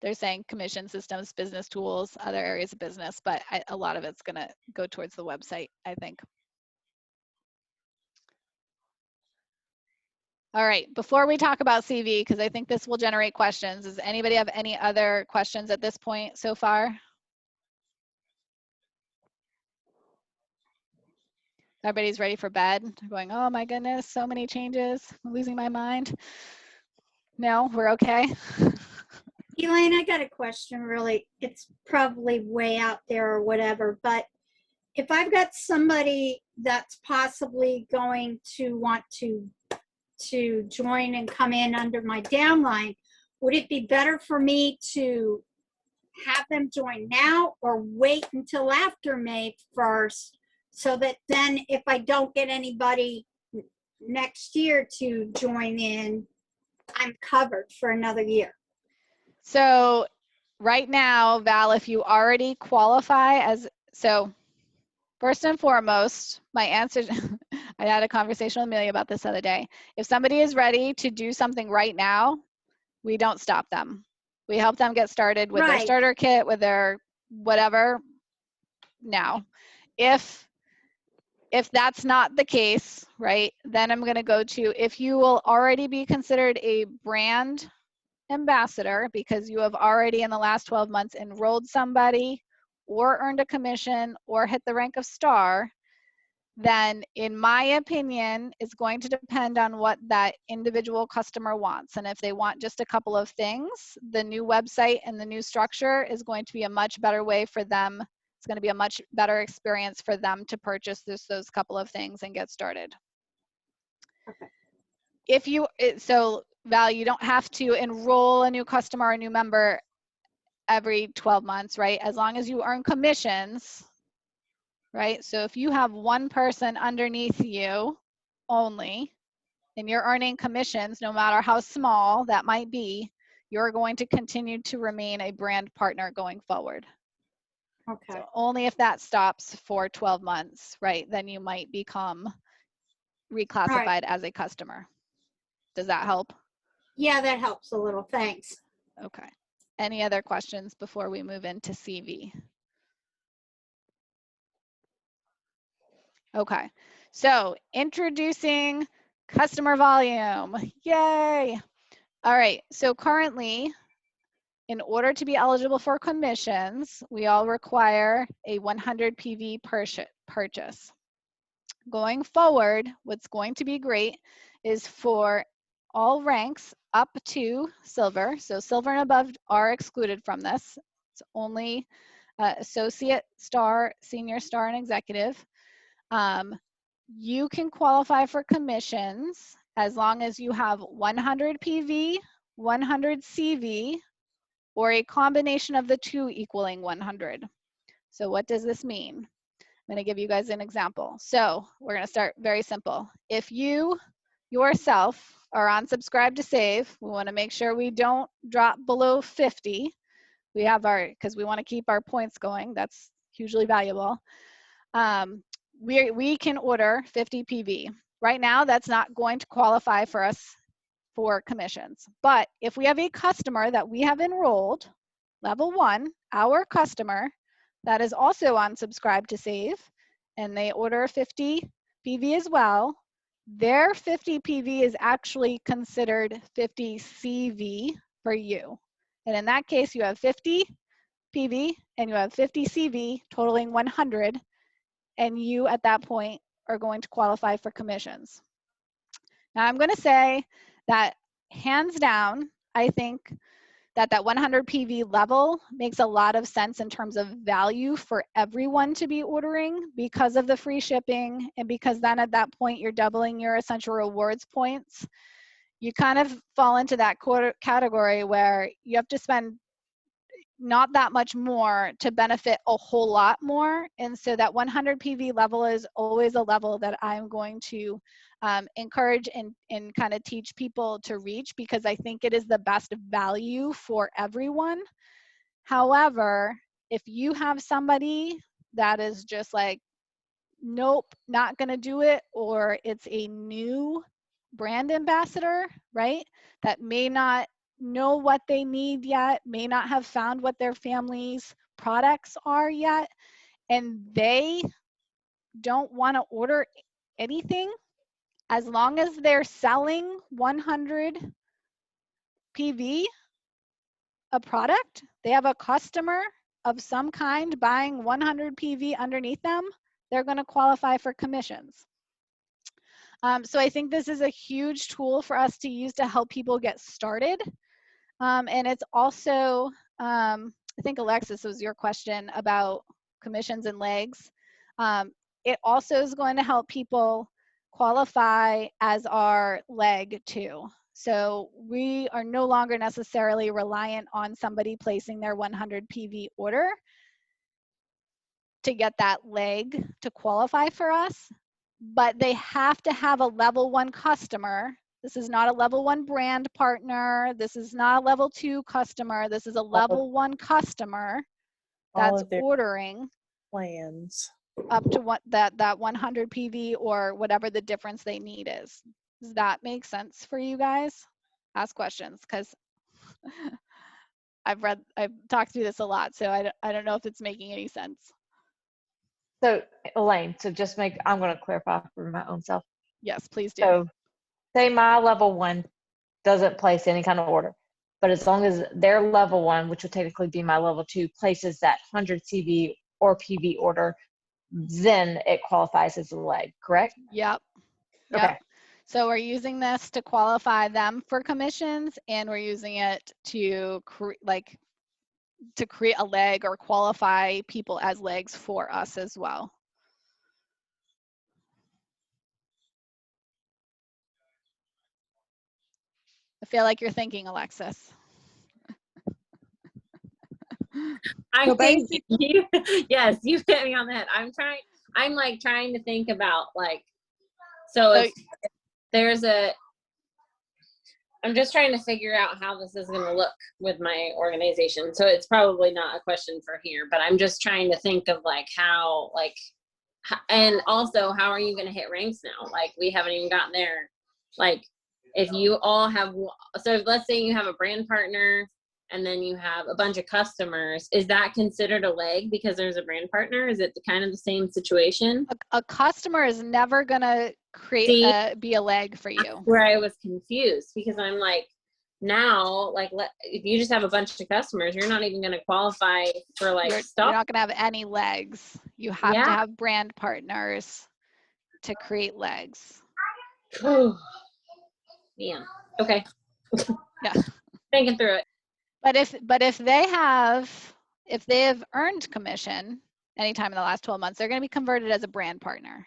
They're saying commission systems, business tools, other areas of business, but a lot of it's going to go towards the website, I think. All right, before we talk about CV, because I think this will generate questions, does anybody have any other questions at this point so far? Everybody's ready for bed? They're going, oh my goodness, so many changes, I'm losing my mind. No, we're okay? Elaine, I got a question, really. It's probably way out there or whatever, but if I've got somebody that's possibly going to want to join and come in under my downline, would it be better for me to have them join now or wait until after May 1st so that then if I don't get anybody next year to join in, I'm covered for another year? So right now, Val, if you already qualify as, so first and foremost, my answer, I had a conversation with Amelia about this the other day. If somebody is ready to do something right now, we don't stop them. We help them get started with their starter kit, with their whatever now. If that's not the case, right, then I'm going to go to, if you will already be considered a brand ambassador because you have already in the last 12 months enrolled somebody or earned a commission or hit the rank of star, then in my opinion, it's going to depend on what that individual customer wants. And if they want just a couple of things, the new website and the new structure is going to be a much better way for them. It's going to be a much better experience for them to purchase those couple of things and get started. Okay. If you, so Val, you don't have to enroll a new customer or a new member every 12 months, right? As long as you earn commissions, right? So if you have one person underneath you only, and you're earning commissions, no matter how small that might be, you're going to continue to remain a brand partner going forward. Okay. So only if that stops for 12 months, right? Then you might become reclassified as a customer. Does that help? Yeah, that helps a little. Thanks. Okay. Any other questions before we move into CV? Okay, so introducing customer volume. Yay! All right, so currently, in order to be eligible for commissions, we all require a 100 PV purchase. Going forward, what's going to be great is for all ranks up to silver. So silver and above are excluded from this. It's only associate, star, senior star, and executive. You can qualify for commissions as long as you have 100 PV, 100 CV, or a combination of the two equaling 100. So what does this mean? I'm going to give you guys an example. So we're going to start very simple. If you yourself are on Subscribe to Save, we want to make sure we don't drop below 50. We have our, because we want to keep our points going. That's hugely valuable. We can order 50 PV. Right now, that's not going to qualify for us for commissions. But if we have a customer that we have enrolled, level 1, our customer, that is also on Subscribe to Save, and they order 50 PV as well, their 50 PV is actually considered 50 CV for you. And in that case, you have 50 PV and you have 50 CV totaling 100, and you at that point are going to qualify for commissions. Now I'm going to say that hands down, I think that 100 PV level makes a lot of sense in terms of value for everyone to be ordering because of the free shipping, and because then at that point you're doubling your essential rewards points. You kind of fall into that category where you have to spend not that much more to benefit a whole lot more. And so that 100 PV level is always a level that I'm going to encourage and kind of teach people to reach, because I think it is the best value for everyone. However, if you have somebody that is just like, nope, not going to do it, or it's a new brand ambassador, right, that may not know what they need yet, may not have found what their family's products are yet, and they don't want to order anything, as long as they're selling 100 PV a product, they have a customer of some kind buying 100 PV underneath them, they're going to qualify for commissions. So I think this is a huge tool for us to use to help people get started. And it's also, I think Alexis, was your question about commissions and legs. It also is going to help people qualify as our leg too. So we are no longer necessarily reliant on somebody placing their 100 PV order to get that leg to qualify for us, but they have to have a level 1 customer. This is not a level 1 brand partner. This is not a level 2 customer. This is a level 1 customer that's ordering plans up to what that 100 PV or whatever the difference they need is. Does that make sense for you guys? Ask questions, because I've talked through this a lot, so I don't know if it's making any sense. So Elaine, I'm going to clarify for my own self. Yes, please do. So say my level 1 doesn't place any kind of order, but as long as their level 1, which would technically be my level 2, places that 100 CV or PV order, then it qualifies as a leg, correct? Yep. Okay. So we're using this to qualify them for commissions, and we're using it to create a leg or qualify people as legs for us as well. I feel like you're thinking, Alexis. I So think you, yes, you hit me on that. I'm like trying to think about so if there's I'm just trying to figure out how this is going to look with my organization. So it's probably not a question for here, but I'm just trying to think of how, and also how are you going to hit ranks now? We haven't even gotten there. If you all have, so let's say you have a brand partner and then you have a bunch of customers, is that considered a leg because there's a brand partner? Is it kind of the same situation? A customer is never going to be a leg for you. That's where I was confused, because I'm now, if you just have a bunch of customers, you're not even going to qualify for stuff. You're not going to have any legs. You have to have brand partners to create legs. Yeah. Okay. Yeah. Thinking through it. But if they have earned commission anytime in the last 12 months, they're going to be converted as a brand partner.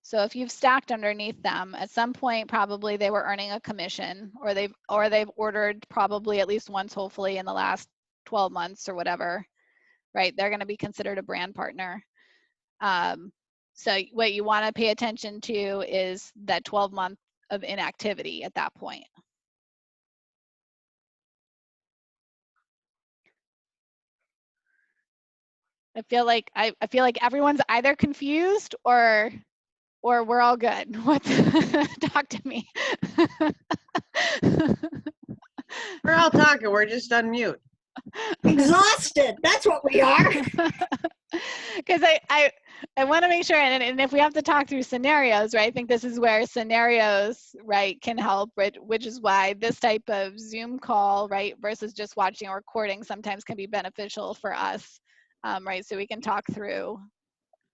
So if you've stacked underneath them, at some point probably they were earning a commission, or they've ordered probably at least once, hopefully in the last 12 months or whatever, right? They're going to be considered a brand partner. So what you want to pay attention to is that 12 month of inactivity at that point. I feel like everyone's either confused or we're all good. Talk to me. We're all talking. We're just on mute. Exhausted. That's what we are. Because I want to make sure, and if we have to talk through scenarios, right, I think this is where scenarios, right, can help, right, which is why this type of Zoom call, right, versus just watching a recording sometimes can be beneficial for us, right, so we can talk through,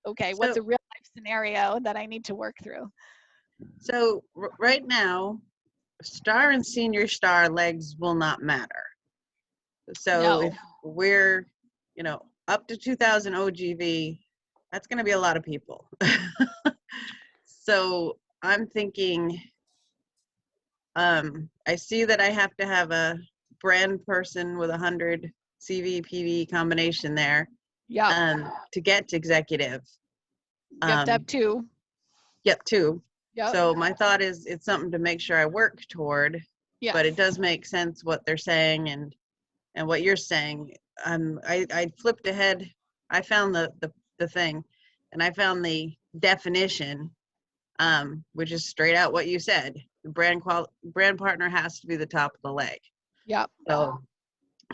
okay, what's So, a real life scenario that I need to work through? so right now, star and senior star legs will not matter. So No. if we're, up to 2,000 OGV, that's going to be a lot of people. So I'm thinking, I see that I have to have a brand person with 100 CV, PV combination there Yep. to get to executive. You have to have two. Yep, two. Yep. So my thought is it's something to make sure I work toward, Yeah. but it does make sense what they're saying and what you're saying. I flipped ahead. I found the thing, and I found the definition, which is straight out what you said. The brand partner has to be the top of the leg. Yep. So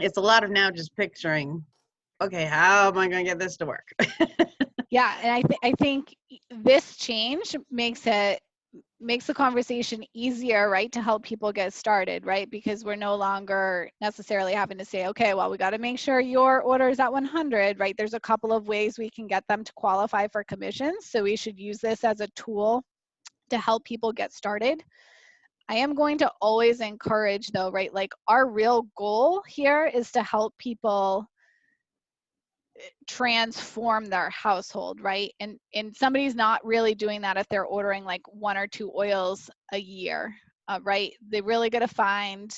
it's a lot of now just picturing, okay, how am I going to get this to work? Yeah, and I think this change makes the conversation easier, right, to help people get started, right? Because we're no longer necessarily having to say, okay, well, we got to make sure your order is at 100, right? There's a couple of ways we can get them to qualify for commissions. So we should use this as a tool to help people get started. I am going to always encourage though, right? Like our real goal here is to help people transform their household, right? And somebody's not really doing that if they're ordering like 1 or 2 oils a year, right? They really got to find,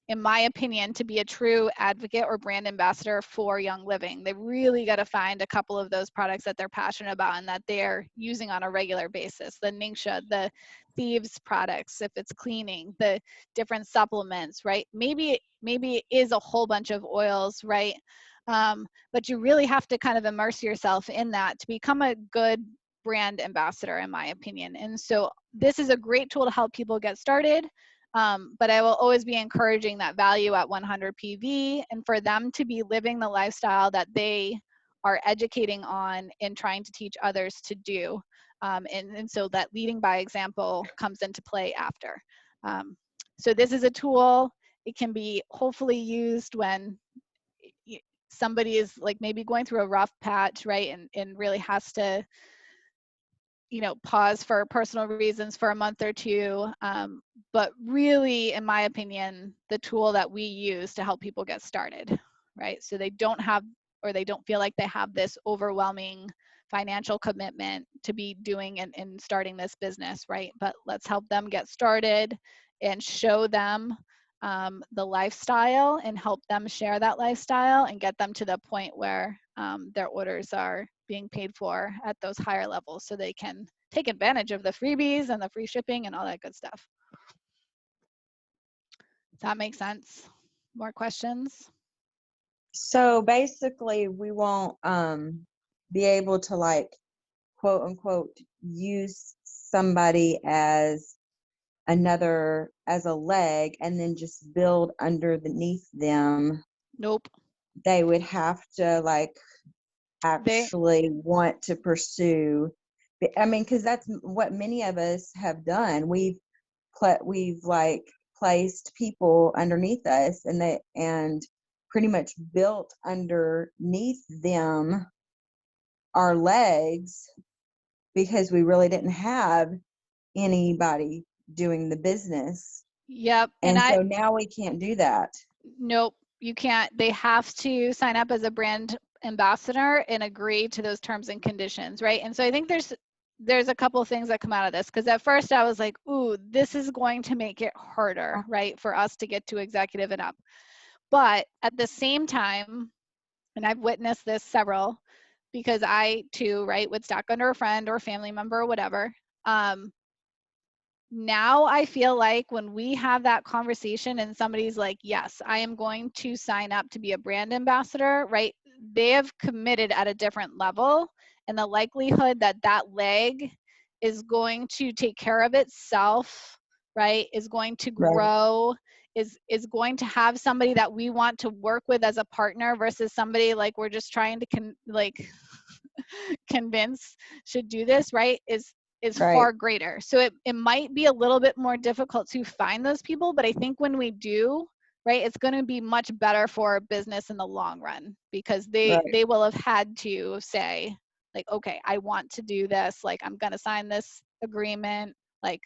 in my opinion, to be a true advocate or brand ambassador for Young Living, they really got to find a couple of those products that they're passionate about and that they're using on a regular basis. The Ningxia, the Thieves products, if it's cleaning, the different supplements, right? Maybe it is a whole bunch of oils, right? But you really have to kind of immerse yourself in that to become a good brand ambassador, in my opinion. And so this is a great tool to help people get started. But I will always be encouraging that value at 100 PV and for them to be living the lifestyle that they are educating on and trying to teach others to do. And so that leading by example comes into play after. So this is a tool. It can be hopefully used when somebody is like maybe going through a rough patch, right? And really has to, pause for personal reasons for a month or two. But really, in my opinion, the tool that we use to help people get started, right? So they don't have, or they don't feel like they have this overwhelming financial commitment to be doing and starting this business, right? But let's help them get started and show them the lifestyle and help them share that lifestyle and get them to the point where their orders are being paid for at those higher levels so they can take advantage of the freebies and the free shipping and all that good stuff. Does that make sense? More questions? So basically, we won't be able to, like, quote unquote, use somebody as as a leg and then just build underneath them. Nope. They would have to, like, actually want to pursue. I mean, because that's what many of us have done. We've like placed people underneath us and pretty much built underneath them our legs because we really didn't have anybody doing the business. Yep. And so now we can't do that. Nope, you can't. They have to sign up as a brand ambassador and agree to those terms and conditions, right? And so I think there's a couple of things that come out of this, because at first I was like, ooh, this is going to make it harder, right, for us to get to executive and up. But at the same time, and I've witnessed this several, because I too, right, would stack under a friend or family member or whatever. Now I feel like when we have that conversation and somebody's like, yes, I am going to sign up to be a brand ambassador, right? They have committed at a different level, and the likelihood that that leg is going to take care of itself, right, is going to grow is going to have somebody that we want to work with as a partner versus somebody like we're just trying to convince should do this, right, is Right. far greater. So it might be a little bit more difficult to find those people, but I think when we do, right, it's going to be much better for our business in the long run, because they will have had to say like, okay, I want to do this, like I'm going to sign this agreement, like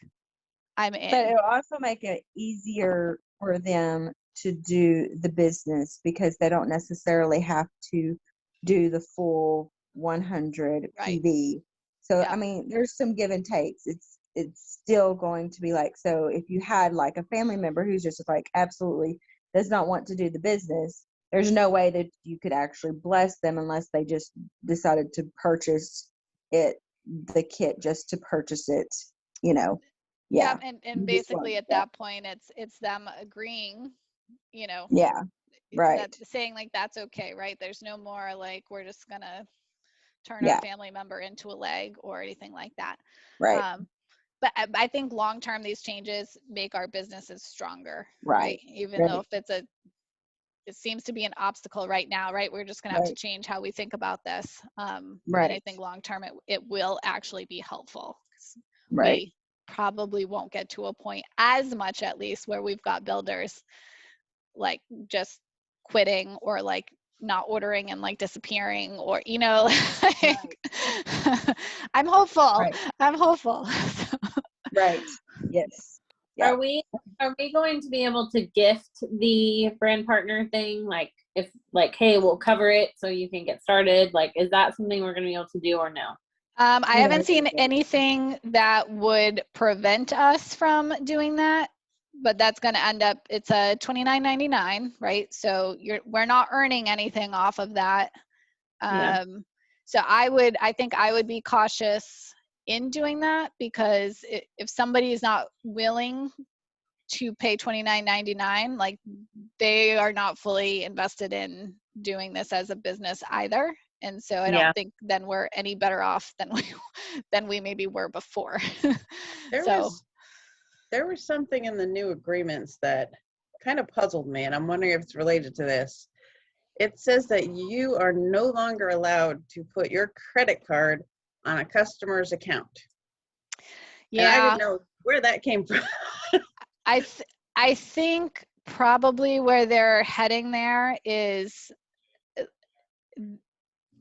I'm in. But it'll also make it easier for them to do the business because they don't necessarily have to do the full 100 Right. PV. So Yeah. I mean, there's some give and takes. It's still going to be like, so if you had like a family member who's just like absolutely does not want to do the business, there's no way that you could actually bless them unless they just decided to purchase it, the kit, just to purchase it, you know. Yeah. And You just basically want at that point it's them agreeing, you know, Yeah. Right. that saying like that's okay, right? There's no more like we're just gonna turn Yeah. our family member into a leg or anything like that. Right. But I think long term these changes make our businesses stronger, Right. right? Even though if it seems to be an obstacle right now, right? We're just gonna have to Right. change how we think about this. And I Right. think long term it will actually be helpful. Right. We probably won't get to a point as much, at least, where we've got builders like just quitting or like not ordering and like disappearing, or you know, like, I'm hopeful. Right. I'm hopeful. Right. Yes. Yeah. Are we going to be able to gift the brand partner thing? Like if like, hey, we'll cover it so you can get started. Like, is that something we're gonna be able to do or no? I haven't seen anything that would prevent us from doing that, but that's going to end up, it's a $29.99, right? So we're not earning anything off of that. Yeah. So I think I would be cautious in doing that, because if somebody is not willing to pay $29.99, like they are not fully invested in doing this as a business either. And so I don't think then we're any better off than we maybe were before. There was something in the new agreements that kind of puzzled me, and I'm wondering if it's related to this. It says that you are no longer allowed to put your credit card on a customer's account. Yeah. And I didn't know where that came from. I think probably where they're heading there is,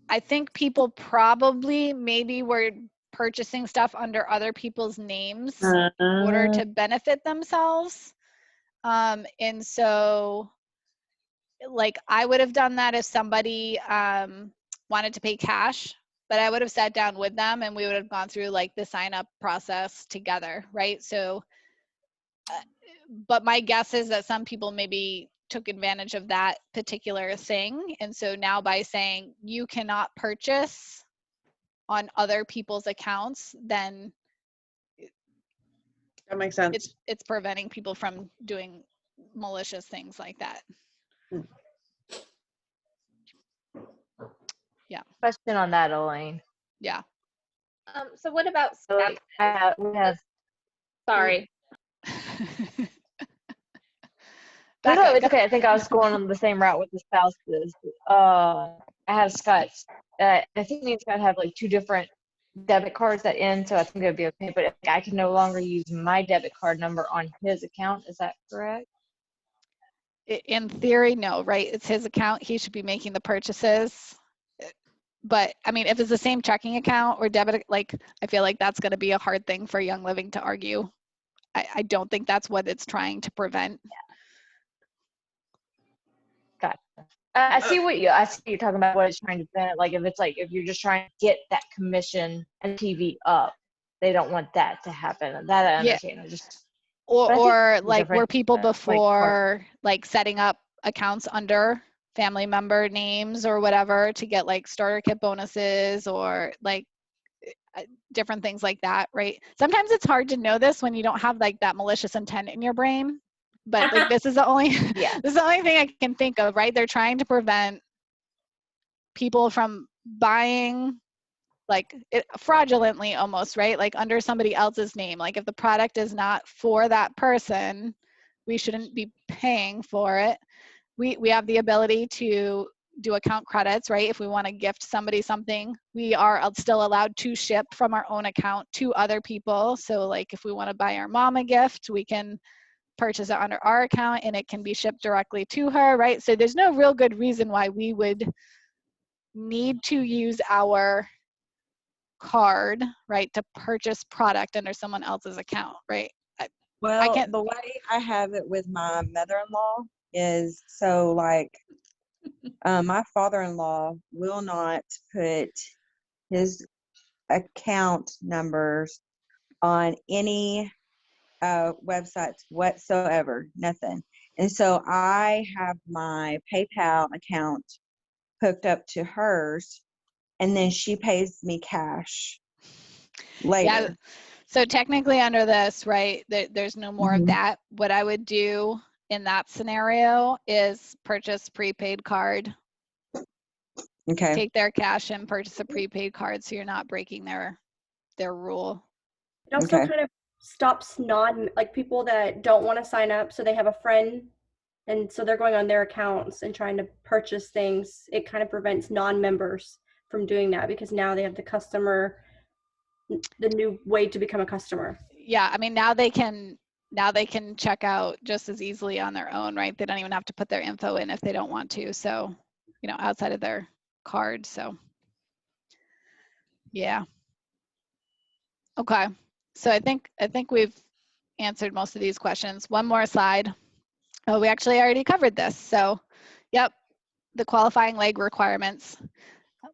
I think people probably maybe were purchasing stuff under other people's names in order to benefit themselves. And so like I would have done that if somebody wanted to pay cash, but I would have sat down with them and we would have gone through like the sign up process together, right? So, but my guess is that some people maybe took advantage of that particular thing. And so now by saying you cannot purchase on other people's accounts, then that makes sense. It's preventing people from doing malicious things like that. Yeah. Question on that, Elaine. Yeah. So what about We have sorry. No, it's okay. I think I was going on the same route with the spouses. I have Scott's. I think me and Scott have like 2 different debit cards that end, so I think it would be okay. But I can no longer use my debit card number on his account. Is that correct? In theory, no, right? It's his account. He should be making the purchases. But I mean, if it's the same checking account or debit, like I feel like that's going to be a hard thing for Young Living to argue. I don't think that's what it's trying to prevent. Gotcha. I see what you're talking about. What it's trying to prevent. Like if you're just trying to get that commission and TV up, they don't want that to happen. That I understand. Yeah. Just or like were people before like setting up accounts under family member names or whatever to get like starter kit bonuses or like different things like that, right? Sometimes it's hard to know this when you don't have like that malicious intent in your brain, but like this is the only this is the only thing I can think of, right? They're trying to prevent people from buying like fraudulently almost, right? Like under somebody else's name. Like if the product is not for that person, we shouldn't be paying for it. We have the ability to do account credits, right? If we want to gift somebody something, we are still allowed to ship from our own account to other people. So like if we want to buy our mom a gift, we can purchase it under our account and it can be shipped directly to her, right? So there's no real good reason why we would need to use our card, right, to purchase product under someone else's account, right? Well, can't- the way I have it with my mother-in-law is so like my father-in-law will not put his account numbers on any websites whatsoever, nothing. And so I have my PayPal account hooked up to hers, and then she pays me cash later. Yeah. So technically under this, right, there's no more of Mhm. that. What I would do in that scenario is purchase prepaid card, Okay. take their cash and purchase a prepaid card so you're not breaking their rule. It also Okay. kind of stops like people that don't want to sign up, so they have a friend and so they're going on their accounts and trying to purchase things. It kind of prevents non-members from doing that because now they have the new way to become a customer. Yeah, I mean now they can check out just as easily on their own, right? They don't even have to put their info in if they don't want to. So, you know, outside of their card. So yeah. Okay. So I think we've answered most of these questions. One more slide. Oh, we actually already covered this. So, yep, the qualifying leg requirements.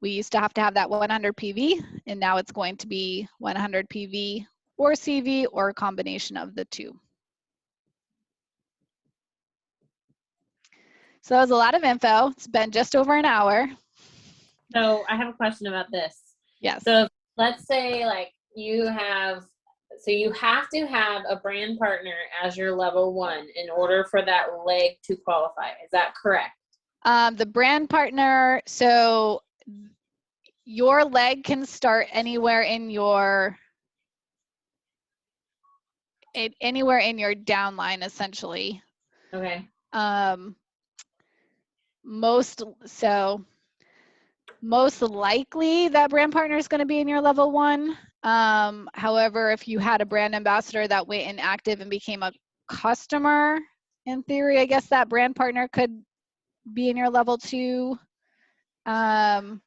We used to have that 100 PV, and now it's going to be 100 PV or CV or a combination of the two. So that was a lot of info. It's been just over an hour. So I have a question about this. Yes. So let's say like you have to have a brand partner as your level 1 in order for that leg to qualify. Is that correct? The brand partner, so your leg can start anywhere in your downline, essentially. Okay. Most likely that brand partner is going to be in your level 1. However, if you had a brand ambassador that went inactive and became a customer, in theory, I guess that brand partner could be in your level 2. I'm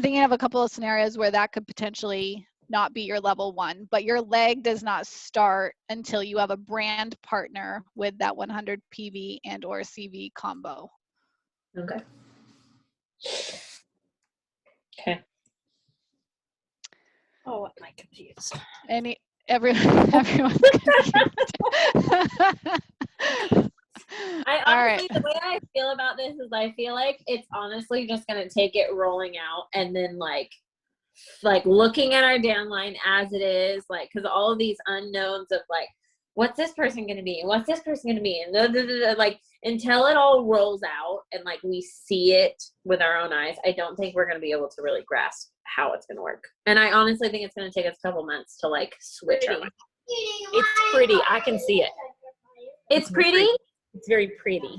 thinking of a couple of scenarios where that could potentially not be your level 1, but your leg does not start until you have a brand partner with that 100 PV and or CV combo. Okay. Okay. Oh, am I confused? Everyone's confused. I All honestly, right. the way I feel about this is I feel like it's honestly just going to take it rolling out and then like looking at our downline as it is, like, because all of these unknowns of like, what's this person going to be? What's this person going to be? And like, until it all rolls out and like we see it with our own eyes, I don't think we're going to be able to really grasp how it's going to work. And I honestly think it's going to take us a couple months to like switch our mind. It's pretty. I can see it. It's pretty? It's very pretty.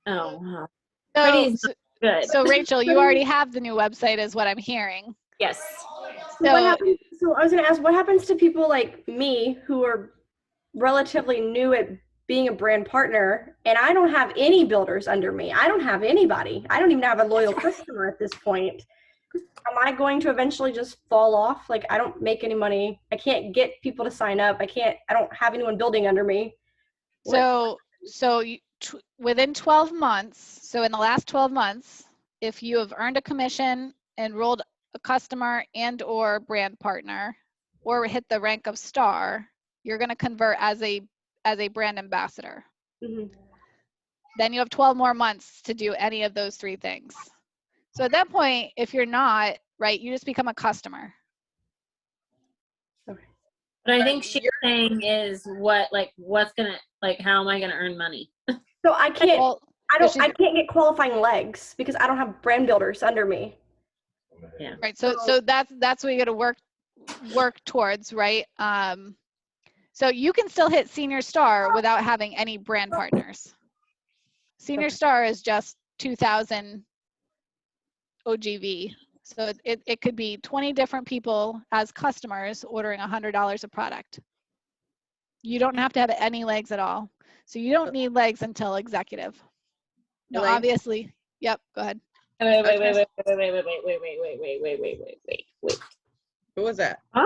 Oh, wow. So, Pretty is good. so Rachel, you already have the new website is what I'm hearing. Yes. So I was going to ask, what happens to people like me who are relatively new at being a brand partner and I don't have any builders under me? I don't have anybody. I don't even have a loyal customer at this point. Am I going to eventually just fall off? Like, I don't make any money. I can't get people to sign up. I don't have anyone building under me. So within 12 months, so in the last 12 months, if you have earned a commission, enrolled a customer and or brand partner, or hit the rank of star, you're going to convert as a brand ambassador. Mm-hmm. Then you have 12 more months to do any of those 3 things. So at that point, if you're not, right, you just become a customer. But I think she's saying is what's gonna, like, how am I gonna earn money? So I can't, Well, I can't get qualifying legs because I don't have brand builders under me. Yeah. Right. So that's what you got to work towards, right? So you can still hit Senior Star without having any brand partners. Senior Star is just 2,000 OGV. So it could be 20 different people as customers ordering $100 of product. You don't have to have any legs at all. So you don't need legs until executive. No, Elaine? obviously. Yep, go ahead. Wait. Who was that? Huh?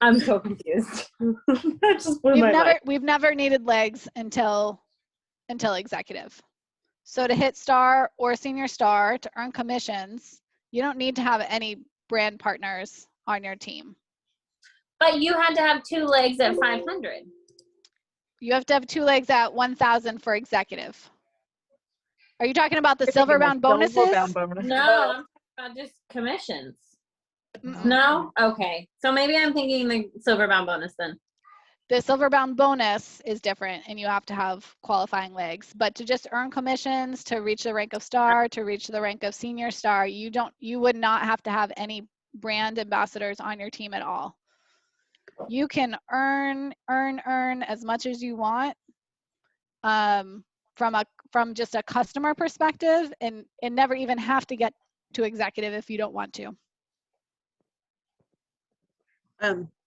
I'm so confused. That just blew my mind. We've never needed legs until executive. So to hit Star or Senior Star to earn commissions, you don't need to have any brand partners on your team. But you had to have 2 legs at 500. You have to have 2 legs at 1,000 for executive. Are you talking about the You're thinking silver-bound the bonuses? silver-bound bonus. No, I'm talking about just commissions. No? Okay. So maybe I'm thinking the silver-bound bonus then. The silver-bound bonus is different, and you have to have qualifying legs. But to just earn commissions, to reach the rank of Star, to reach the rank of Senior Star, you would not have to have any brand ambassadors on your team at all. You can earn as much as you want from just a customer perspective, and never even have to get to executive if you don't want to.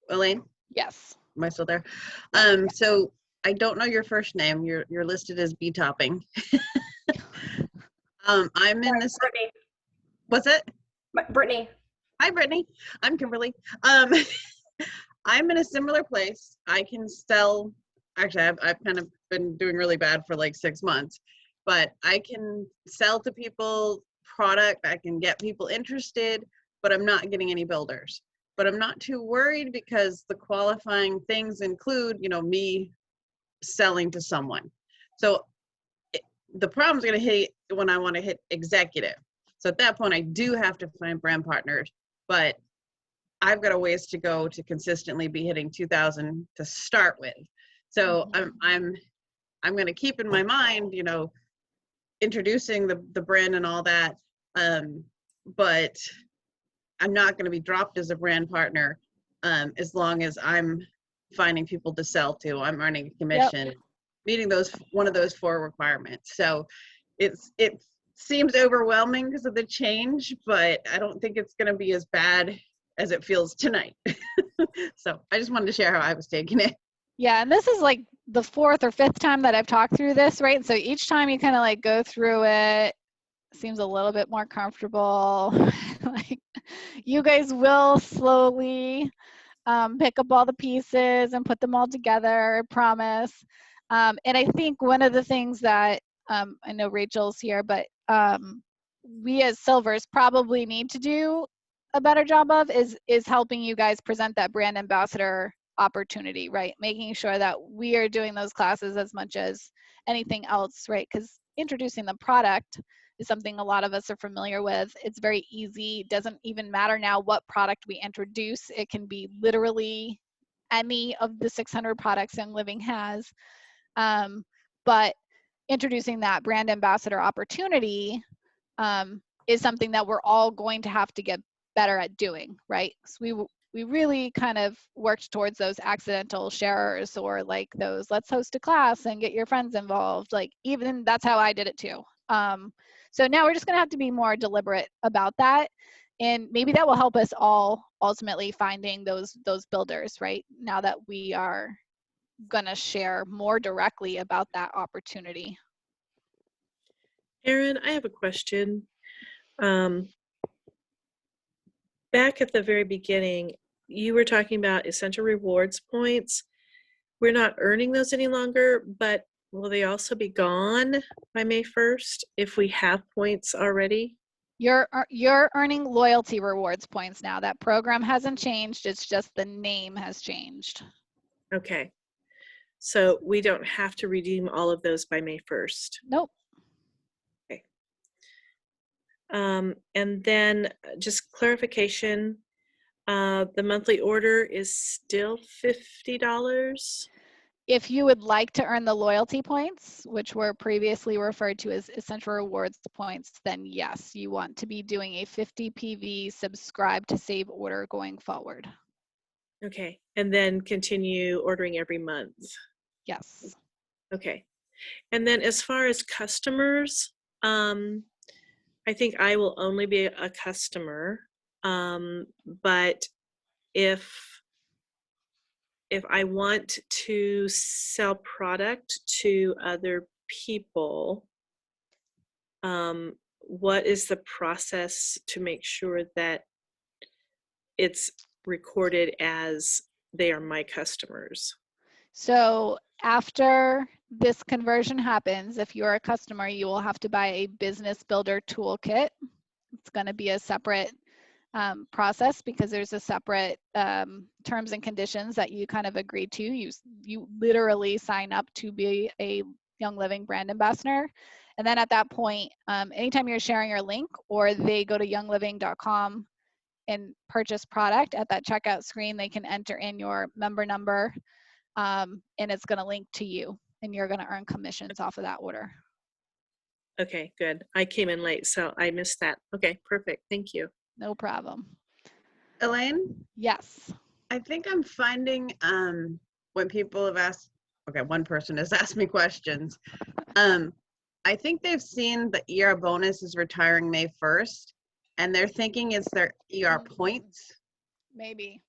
Elaine, Yes. am I still there? So I don't know your first name. You're listed as B topping. I'm in this. Brittany. What's it? Brittany. Hi, Brittany. I'm Kimberly. I'm in a similar place. I can sell. Actually, I've kind of been doing really bad for like 6 months, but I can sell to people product. I can get people interested, but I'm not getting any builders. But I'm not too worried because the qualifying things include, me selling to someone. So the problem's going to hit when I want to hit executive. So at that point, I do have to find brand partners, but I've got a ways to go to consistently be hitting 2,000 to start with. So I'm going to keep in my mind, introducing the brand and all that, but I'm not going to be dropped as a brand partner as long as I'm finding people to sell to. I'm earning a commission, meeting one of those 4 requirements. So it seems overwhelming because of the change, but I don't think it's going to be as bad as it feels tonight. So I just wanted to share how I was taking it. Yeah, and this is like the 4th or 5th time that I've talked through this, right? So each time you kind of like go through it, seems a little bit more comfortable. Like you guys will slowly pick up all the pieces and put them all together, I promise. And I think one of the things that I know Rachel's here, but we as Silvers probably need to do a better job of is helping you guys present that brand ambassador opportunity, right? Making sure that we are doing those classes as much as anything else, right? Because introducing the product is something a lot of us are familiar with. It's very easy. It doesn't even matter now what product we introduce. It can be literally any of the 600 products Young Living has. But introducing that brand ambassador opportunity is something that we're all going to have to get better at doing, right? So we really kind of worked towards those accidental sharers, or like those let's host a class and get your friends involved. Like even that's how I did it too. So now we're just going to have to be more deliberate about that, and maybe that will help us all ultimately finding those builders, right? Now that we are going to share more directly about that opportunity. Erin, I have a question. Back at the very beginning, you were talking about essential rewards points. We're not earning those any longer, but will they also be gone by May 1st if we have points already? You're earning loyalty rewards points now. That program hasn't changed. It's just the name has changed. Okay. So we don't have to redeem all of those by May 1st. Nope. Okay. And then just clarification, the monthly order is still $50? If you would like to earn the loyalty points, which were previously referred to as essential rewards points, then yes, you want to be doing a 50 PV subscribe to save order going forward. Okay. And then continue ordering every month. Yes. Okay. And then as far as customers, I think I will only be a customer. But if I want to sell product to other people, what is the process to make sure that it's recorded as they are my customers? So after this conversion happens, if you're a customer, you will have to buy a business builder toolkit. It's going to be a separate process because there's a separate terms and conditions that you kind of agree to. You literally sign up to be a Young Living brand ambassador. And then at that point, anytime you're sharing your link or they go to youngliving.com and purchase product, at that checkout screen, they can enter in your member number and it's going to link to you and you're going to earn commissions off of that order. Okay, good. I came in late, so I missed that. Okay, perfect. Thank you. No problem. Elaine, Yes. I think I'm finding when people have asked, okay, one person has asked me questions. I think they've seen the ER bonus is retiring May 1st, and they're thinking it's their ER points. Maybe.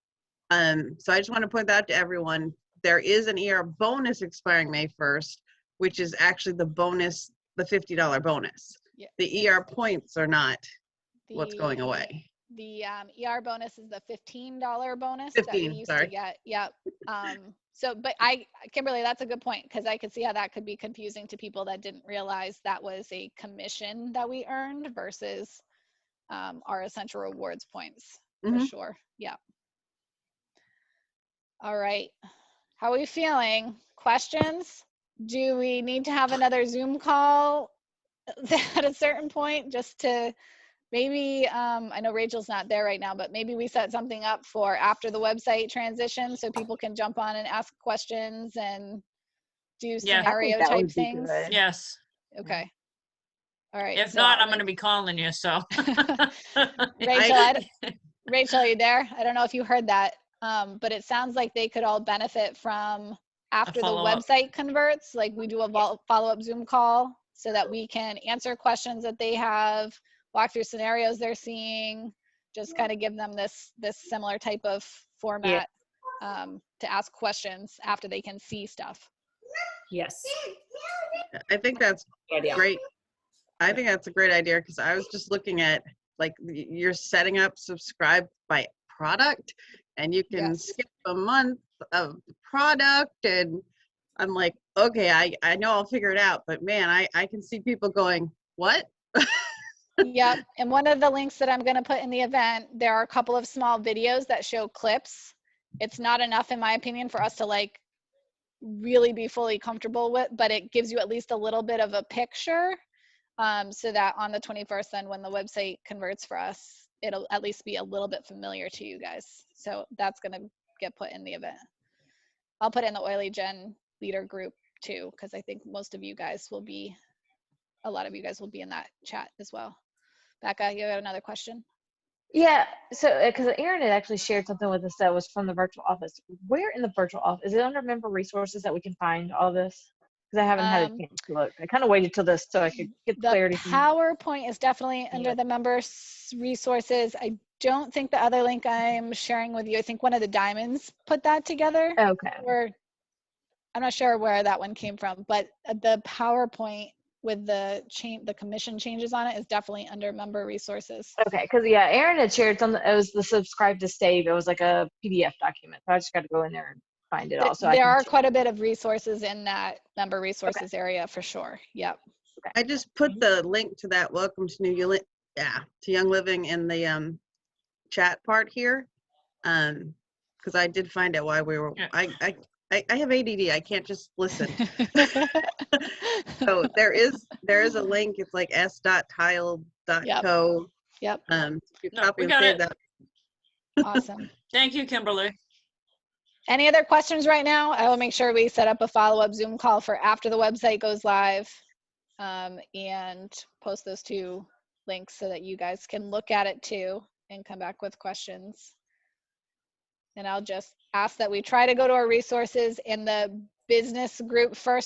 So I just want to point that out to everyone. There is an ER bonus expiring May 1st, which is actually the bonus, the $50 bonus. Yeah. The ER points are not what's going away. The ER bonus is the $15 bonus 15, that we used sorry. to get. Yep. So, but Kimberly, that's a good point because I could see how that could be confusing to people that didn't realize that was a commission that we earned versus our essential rewards points for sure. Yeah. All right. How are we feeling? Questions? Do we need to have another Zoom call at a certain point just to maybe, I know Rachel's not there right now, but maybe we set something up for after the website transition so people can jump on and ask questions and do Yeah. scenario type things? Yes. Okay. All right. If so not, I'll I'm going to be calling you. So, Rachel, are you there? I don't know if you heard that, but it sounds like they could all benefit from after the follow-up. website converts, like we do a follow-up Zoom call so that we can answer questions that they have, walk through scenarios they're seeing, just kind of give them this similar type of format to ask questions after they can see stuff. Yes. I think that's idea. great. I think that's a great idea because I was just looking at like you're setting up subscribe by product and you can skip a month of product and I'm like, okay, I know I'll figure it out, but man, I can see people going, what? Yep. And one of the links that I'm going to put in the event, there are a couple of small videos that show clips. It's not enough, in my opinion, for us to like really be fully comfortable with, but it gives you at least a little bit of a picture so that on the 21st, then when the website converts for us, it'll at least be a little bit familiar to you guys. So that's going to get put in the event. I'll put in the Oily Gen leader group too, because I think most of you guys will be, a lot of you guys will be in that chat as well. Becca, you have another question? Yeah, so because Erin had actually shared something with us that was from the virtual office. Where in the virtual office? Is it under member resources that we can find all this? Because I haven't had a chance to look. I kind of waited till this so I could get The clarity. From PowerPoint is definitely under the member resources. I don't think the other link I'm sharing with you, I think one of the diamonds put that together. Okay. Or I'm not sure where that one came from, but the PowerPoint with the commission changes on it is definitely under member resources. Okay, because yeah, Erin had shared something. It was the subscribe to save. It was like a PDF document. So I just got to go in there and find it all. So There are quite a bit of resources in that member resources area for sure. Yep. I just put the link to that welcome to to Young Living in the chat part here because I did find out why we were I have ADD. I can't just listen. So there is a link. It's like s.tile.co. Yep. You No, copy we and got save it. that. Awesome. Thank you, Kimberly. Any other questions right now? I will make sure we set up a follow-up Zoom call for after the website goes live and post those two links so that you guys can look at it too and come back with questions. And I'll just ask that we try to go to our resources in the business group first